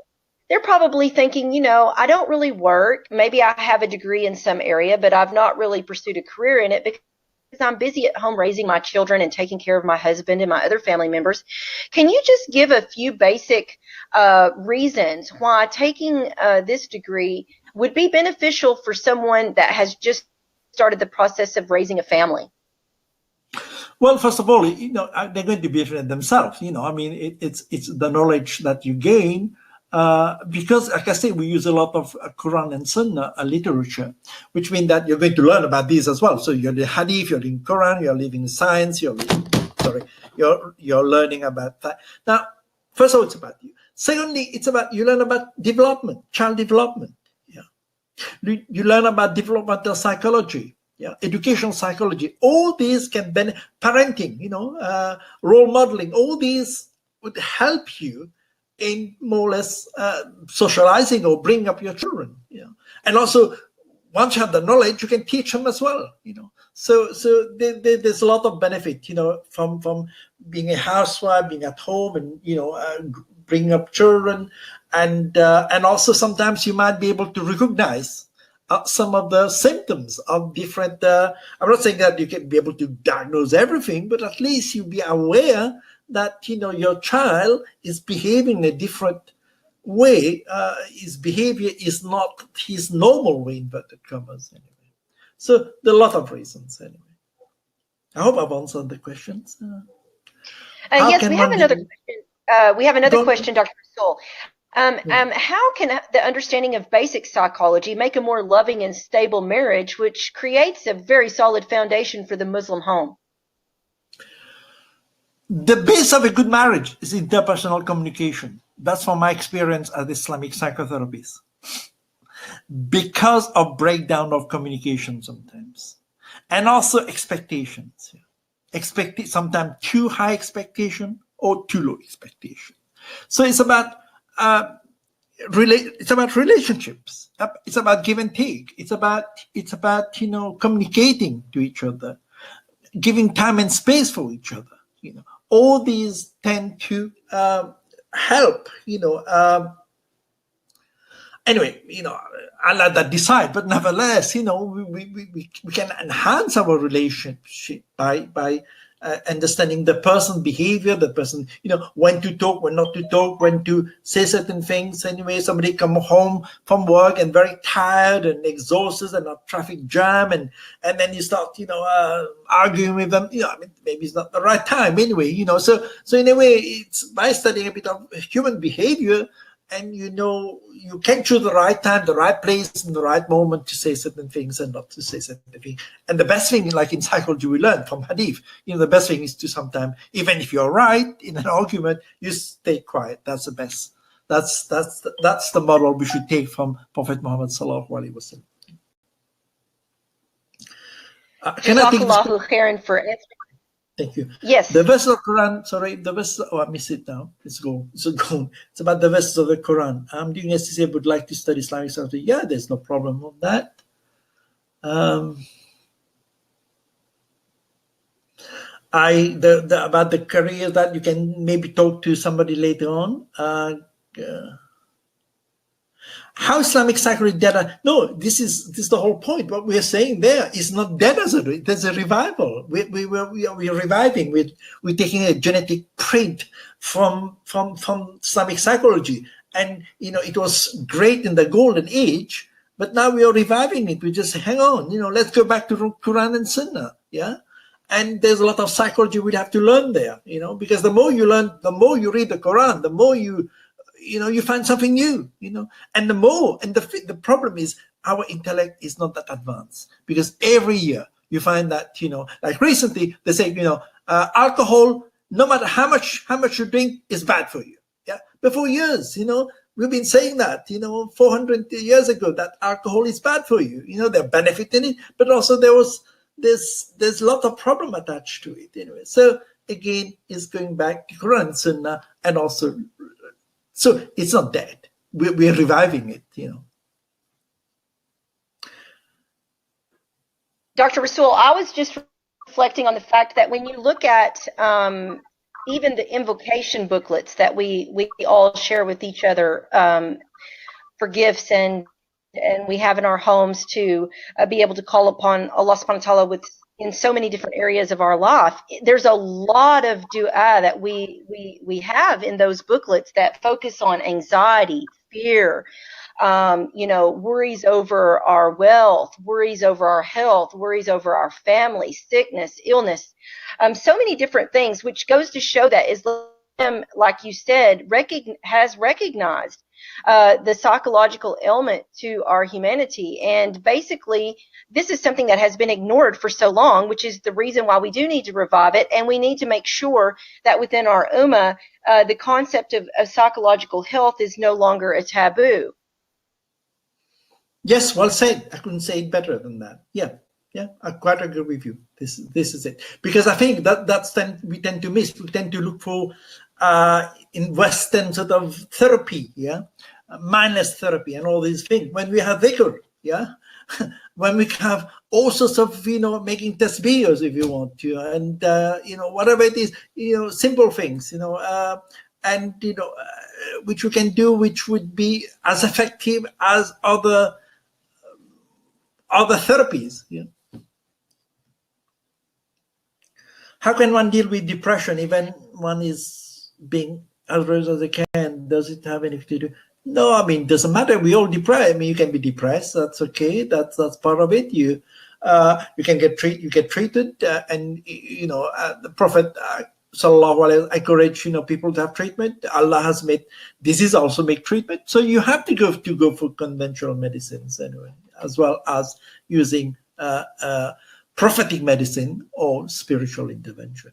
They're probably thinking, I don't really work. Maybe I have a degree in some area, but I've not really pursued a career in it because I'm busy at home raising my children and taking care of my husband and my other family members. Can you just give a few basic reasons why taking this degree would be beneficial for someone that has just started the process of raising a family? Well, first of all, they're going to be themselves. It's the knowledge that you gain. Because, like I say, we use a lot of Quran and Sunnah literature, which means that you're going to learn about these as well. So you're the Hadith, you're in Quran, you're living science, you're learning about that. Now, first of all, it's about you. Secondly, it's about you learn about development, child development. Yeah, you learn about developmental psychology. Yeah, educational psychology. All these can benefit parenting. Role modeling. All these would help you in more or less socializing or bringing up your children. And also, once you have the knowledge, you can teach them as well. So there's a lot of benefit, from being a housewife, being at home, and bringing up children, and also sometimes you might be able to recognize some of the symptoms of different. I'm not saying that you can be able to diagnose everything, but at least you'll be aware that your child is behaving in a different way. His behavior is not his normal way, inverted commas, anyway. So there are a lot of reasons, anyway. I hope I've answered the questions. Yes, we have another question. We have another question, Dr. Rassool. How can the understanding of basic psychology make a more loving and stable marriage, which creates a very solid foundation for the Muslim home? The base of a good marriage is interpersonal communication. That's from my experience as Islamic psychotherapist. Because of breakdown of communication sometimes. And also expectations. Sometimes too high expectation or too low expectation. So it's about relationships. It's about give and take. It's about communicating to each other, giving time and space for each other. All these tend to help. Anyway, I'll let that decide. But nevertheless, we can enhance our relationship by understanding the person's behavior, the person, when to talk, when not to talk, when to say certain things. Anyway, somebody come home from work and very tired and exhausted and a traffic jam, and then you start, arguing with them. Maybe it's not the right time anyway. So in a way, it's by studying a bit of human behavior. And you can choose the right time, the right place, and the right moment to say certain things and not to say certain things. And the best thing, like in psychology, we learn from hadith, the best thing is to sometimes, even if you're right in an argument, you stay quiet. That's the best. That's the model we should take from Prophet Muhammad sallallahu alaihi wasallam. Can I take this? For answering. Thank you. Yes. The verse of Quran, I miss it now. Let's go. It's about the verses of the Quran. I'm doing STC, would like to study Islamic studies. Yeah, there's no problem with that. About the career that you can maybe talk to somebody later on. How Islamic psychology data? No, this is the whole point. What we are saying there is not dead there's a revival. We are reviving. We're taking a genetic print from Islamic psychology, and it was great in the golden age, but now we are reviving it. We just hang on. Let's go back to Quran and Sunnah. Yeah. And there's a lot of psychology we'd have to learn there. Because the more you learn, the more you read the Quran, the more you find something new, and the problem is our intellect is not that advanced, because every year you find that, like recently they say, alcohol, no matter how much you drink, is bad for you. Yeah. But for years, we've been saying that, 400 years ago, that alcohol is bad for you. There are benefits in it, but also there's a lot of problem attached to it anyway. So again, it's going back to Quran, Sunnah, and also. So it's not dead. We're reviving it, Dr. Rassool, I was just reflecting on the fact that when you look at even the invocation booklets that we all share with each other for gifts and we have in our homes to be able to call upon Allah subhanahu wa ta'ala in so many different areas of our life, there's a lot of dua that we have in those booklets that focus on anxiety, fear, worries over our wealth, worries over our health, worries over our family, sickness, illness, so many different things, which goes to show that Islam, like you said, has recognized the psychological element to our humanity. And basically, this is something that has been ignored for so long, which is the reason why we do need to revive it. And we need to make sure that within our ummah, the concept of psychological health is no longer a taboo. Yes, well said. I couldn't say it better than that. Yeah, I quite agree with you. This is it. Because I think we tend to miss. We tend to look for in Western sort of therapy, mindless therapy and all these things. When we have dhikr, when we have all sorts of, making tasbihs if you want to, and whatever it is, simple things, and which you can do, which would be as effective as other therapies. How can one deal with depression even one is being as raised as they can? Does it have anything to do? No, I mean, it doesn't matter. We all depressed. I mean, you can be depressed. That's okay. That's part of it. You can get treated. You get treated, and the Prophet Sallallahu Alaihi Wasallam encourage people to have treatment. Allah has made disease also make treatment. So you have to go for conventional medicines anyway, as well as using prophetic medicine or spiritual intervention.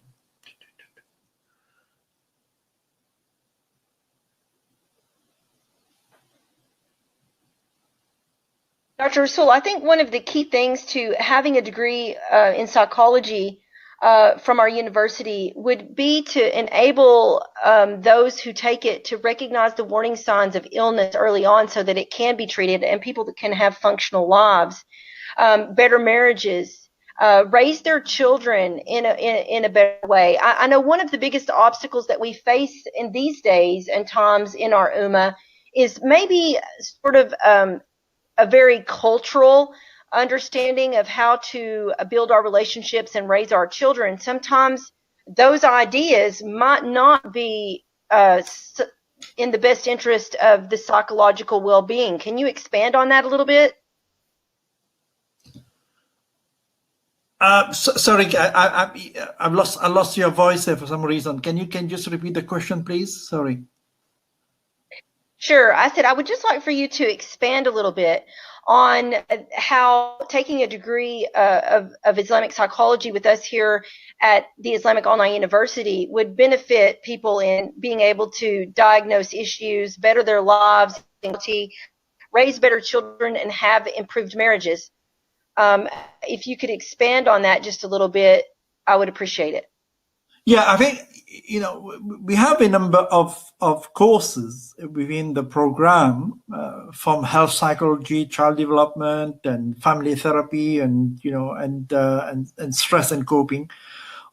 Dr. Rassool, I think one of the key things to having a degree in psychology from our university would be to enable those who take it to recognize the warning signs of illness early on so that it can be treated and people that can have functional lives, better marriages, raise their children in a better way. I know one of the biggest obstacles that we face in these days and times in our ummah is maybe sort of a very cultural understanding of how to build our relationships and raise our children. Sometimes those ideas might not be in the best interest of the psychological well-being. Can you expand on that a little bit? Sorry, I lost your voice there for some reason. Can you just repeat the question, please? Sorry. Sure. I said I would just like for you to expand a little bit on how taking a degree of Islamic psychology with us here at the Islamic Online University would benefit people in being able to diagnose issues, better their lives, raise better children, and have improved marriages. If you could expand on that just a little bit, I would appreciate it. Yeah, I think, we have a number of courses within the program, from health psychology, child development, and family therapy, and and stress and coping.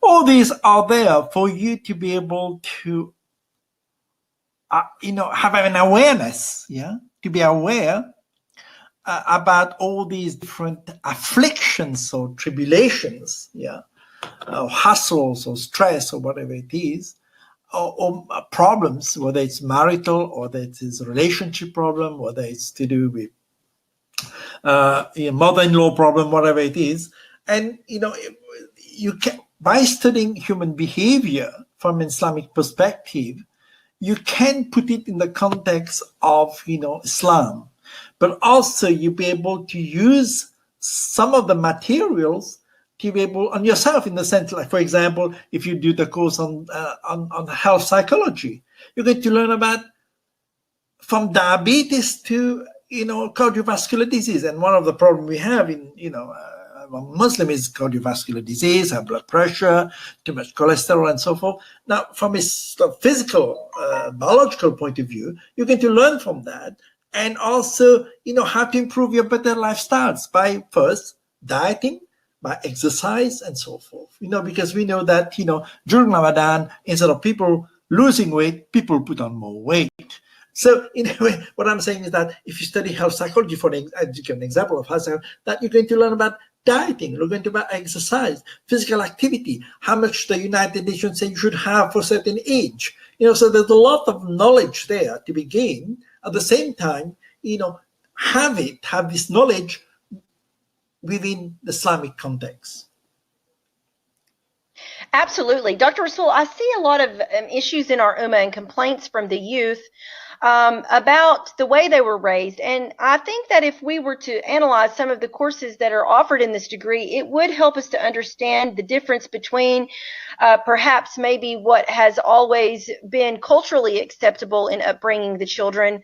All these are there for you to be able to have an awareness, to be aware about all these different afflictions or tribulations, or hassles or stress or whatever it is, or problems, whether it's marital or whether it's a relationship problem, whether it's to do with mother-in-law problem, whatever it is. And you can, by studying human behavior from an Islamic perspective, you can put it in the context of Islam, but also you'll be able to use some of the materials to be able on yourself, in the sense, like, for example, if you do the course on health psychology, you're going to learn about from diabetes to cardiovascular disease. And one of the problems we have in Muslim is cardiovascular disease, high blood pressure, too much cholesterol, and so forth. Now, from a physical, biological point of view, you're going to learn from that, and also how to improve your better lifestyles by first dieting, by exercise, and so forth. Because we know that during Ramadan, instead of people losing weight, people put on more weight. So in a way, what I'm saying is that if you study health psychology, to give an example of health psychology, that you're going to learn about dieting, you're going to learn about exercise, physical activity, how much the United Nations say you should have for a certain age. So there's a lot of knowledge there to be gained. At the same time, have this knowledge within the Islamic context. Absolutely. Dr. Rassool, I see a lot of issues in our ummah and complaints from the youth about the way they were raised. And I think that if we were to analyze some of the courses that are offered in this degree, it would help us to understand the difference between perhaps maybe what has always been culturally acceptable in upbringing the children.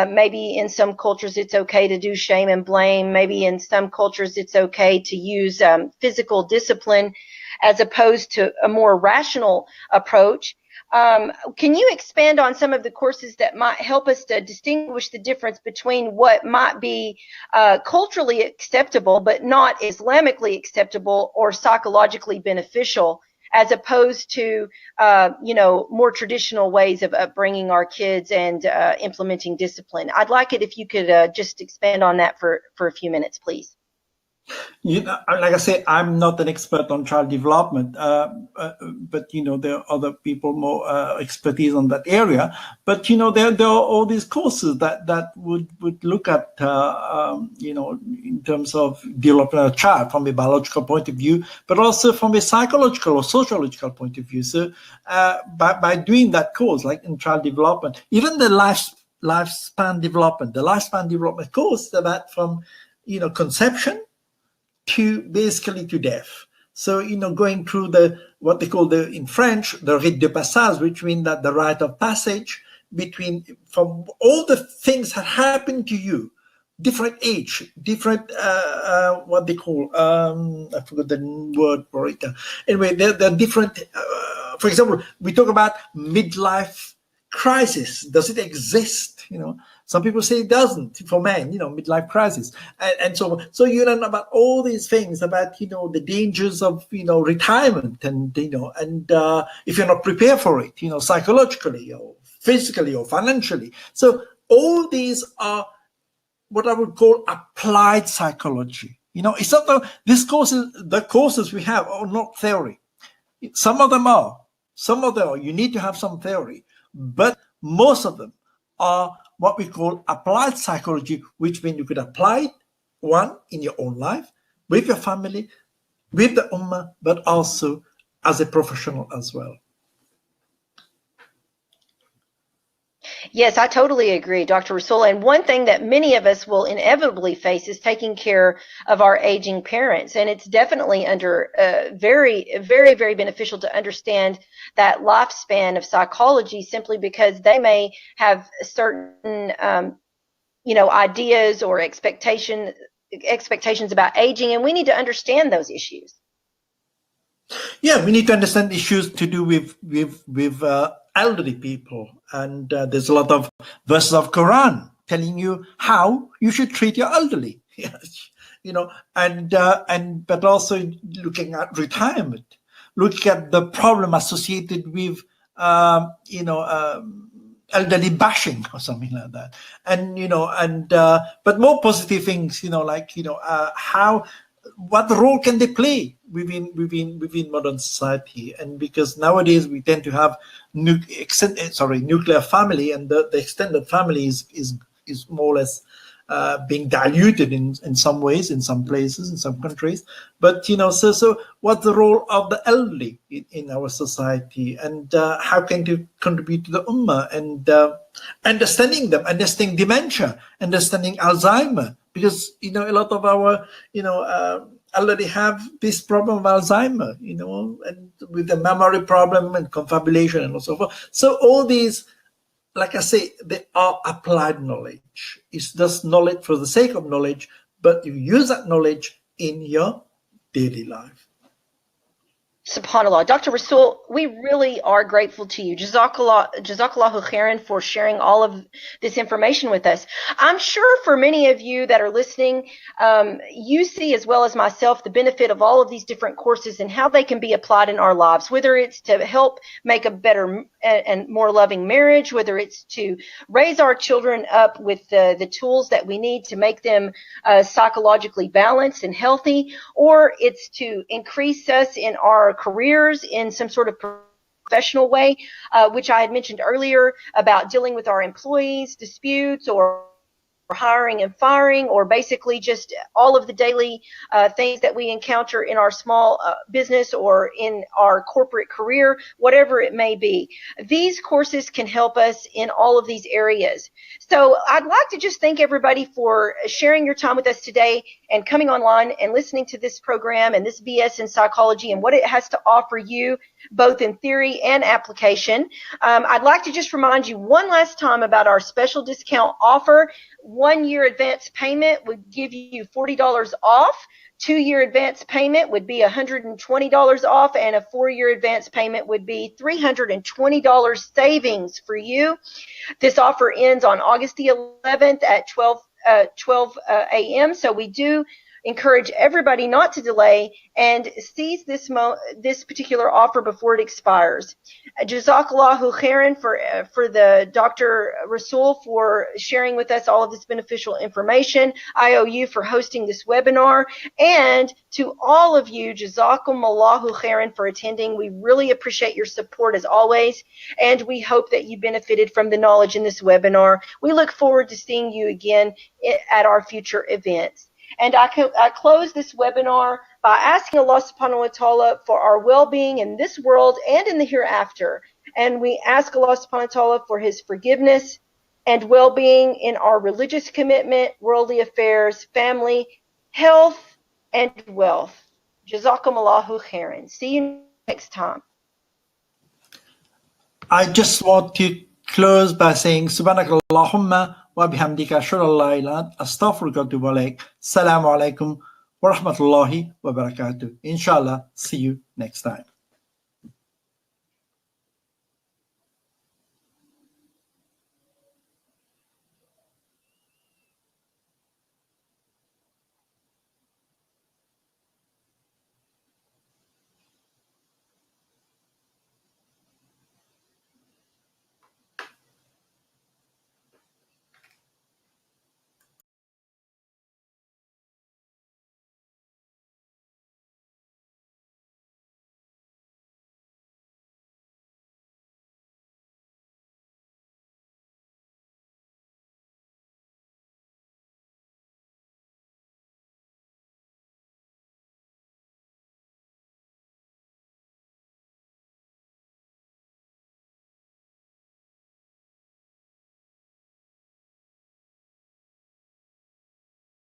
Maybe in some cultures it's okay to do shame and blame. Maybe in some cultures it's okay to use physical discipline as opposed to a more rational approach. Can you expand on some of the courses that might help us to distinguish the difference between what might be culturally acceptable but not Islamically acceptable or psychologically beneficial, as opposed to more traditional ways of upbringing our kids and implementing discipline? I'd like it if you could just expand on that for a few minutes, please. Like I say, I'm not an expert on child development, but there are other people more expertise on that area. But there are all these courses that would look at in terms of developing a child from a biological point of view, but also from a psychological or sociological point of view. So by doing that course, like in child development, even the lifespan development course, about from conception to basically to death. So, going through what they call in French, the rite de passage, which means that the rite of passage from all the things that happen to you, different age, different, what they call, I forgot the word for it. Anyway, they're different. For example, we talk about midlife crisis. Does it exist? Some people say it doesn't for men, midlife crisis. And so you learn about all these things about, the dangers of, retirement and if you're not prepared for it, psychologically or physically or financially. So all these are what I would call applied psychology. It's not the courses we have are not theory. Some of them are. You need to have some theory, but most of them are what we call applied psychology, which means you could apply it, in your own life, with your family, with the ummah, but also as a professional as well. Yes, I totally agree, Dr. Rassool. And one thing that many of us will inevitably face is taking care of our aging parents. And it's definitely very, very, very beneficial to understand that lifespan of psychology, simply because they may have certain, ideas or expectations about aging, and we need to understand those issues. Yeah, we need to understand issues to do with elderly people, and there's a lot of verses of Quran telling you how you should treat your elderly. But also looking at retirement, looking at the problem associated with elderly bashing or something like that, but more positive things, what role can they play within modern society? And because nowadays we tend to have nuclear family, and the extended family is more or less being diluted in some ways, in some places, in some countries. But so what's the role of the elderly in our society, and how can they contribute to the ummah, and understanding dementia, understanding Alzheimer, because a lot of our elderly have this problem of Alzheimer, and with the memory problem and confabulation and so forth. So all these, like I say, they are applied knowledge. It's just knowledge for the sake of knowledge, but you use that knowledge in your daily life. SubhanAllah. Dr. Rassool, we really are grateful to you. Jazakallahu khairan for sharing all of this information with us. I'm sure for many of you that are listening, you see, as well as myself, the benefit of all of these different courses and how they can be applied in our lives, whether it's to help make a better and more loving marriage, whether it's to raise our children up with the tools that we need to make them psychologically balanced and healthy, or it's to increase us in our careers in some sort of professional way, which I had mentioned earlier about dealing with our employees' disputes, or hiring and firing, or basically just all of the daily things that we encounter in our small business or in our corporate career, whatever it may be. These courses can help us in all of these areas. So I'd like to just thank everybody for sharing your time with us today and coming online and listening to this program and this BS in psychology and what it has to offer you, both in theory and application. I'd like to just remind you one last time about our special discount offer. 1-year advance payment would give you $40 off. 2-year advance payment would be $120 off, and a 4-year advance payment would be $320 savings for you. This offer ends on August the 11th at 12 a.m. So we do encourage everybody not to delay and seize this particular offer before it expires. Jazakallahu khairan for the Dr. Rassool for sharing with us all of this beneficial information. IOU for hosting this webinar, and to all of you, Jazakumullahu khairan for attending. We really appreciate your support as always, and we hope that you benefited from the knowledge in this webinar. We look forward to seeing you again at our future events. And I close this webinar by asking Allah subhanahu wa ta'ala for our well-being in this world and in the hereafter. And we ask Allah subhanahu wa ta'ala for his forgiveness and well-being in our religious commitment, worldly affairs, family, health, and wealth. Jazakumullahu khairan. See you next time. I just want to close by saying Subhanakallahumma wa bihamdika ashhadu an la ilaha illa anta astaghfiruka wa atubu ilaik. Assalamu alaikum wa rahmatullahi wa barakatuh. Inshallah, see you next time.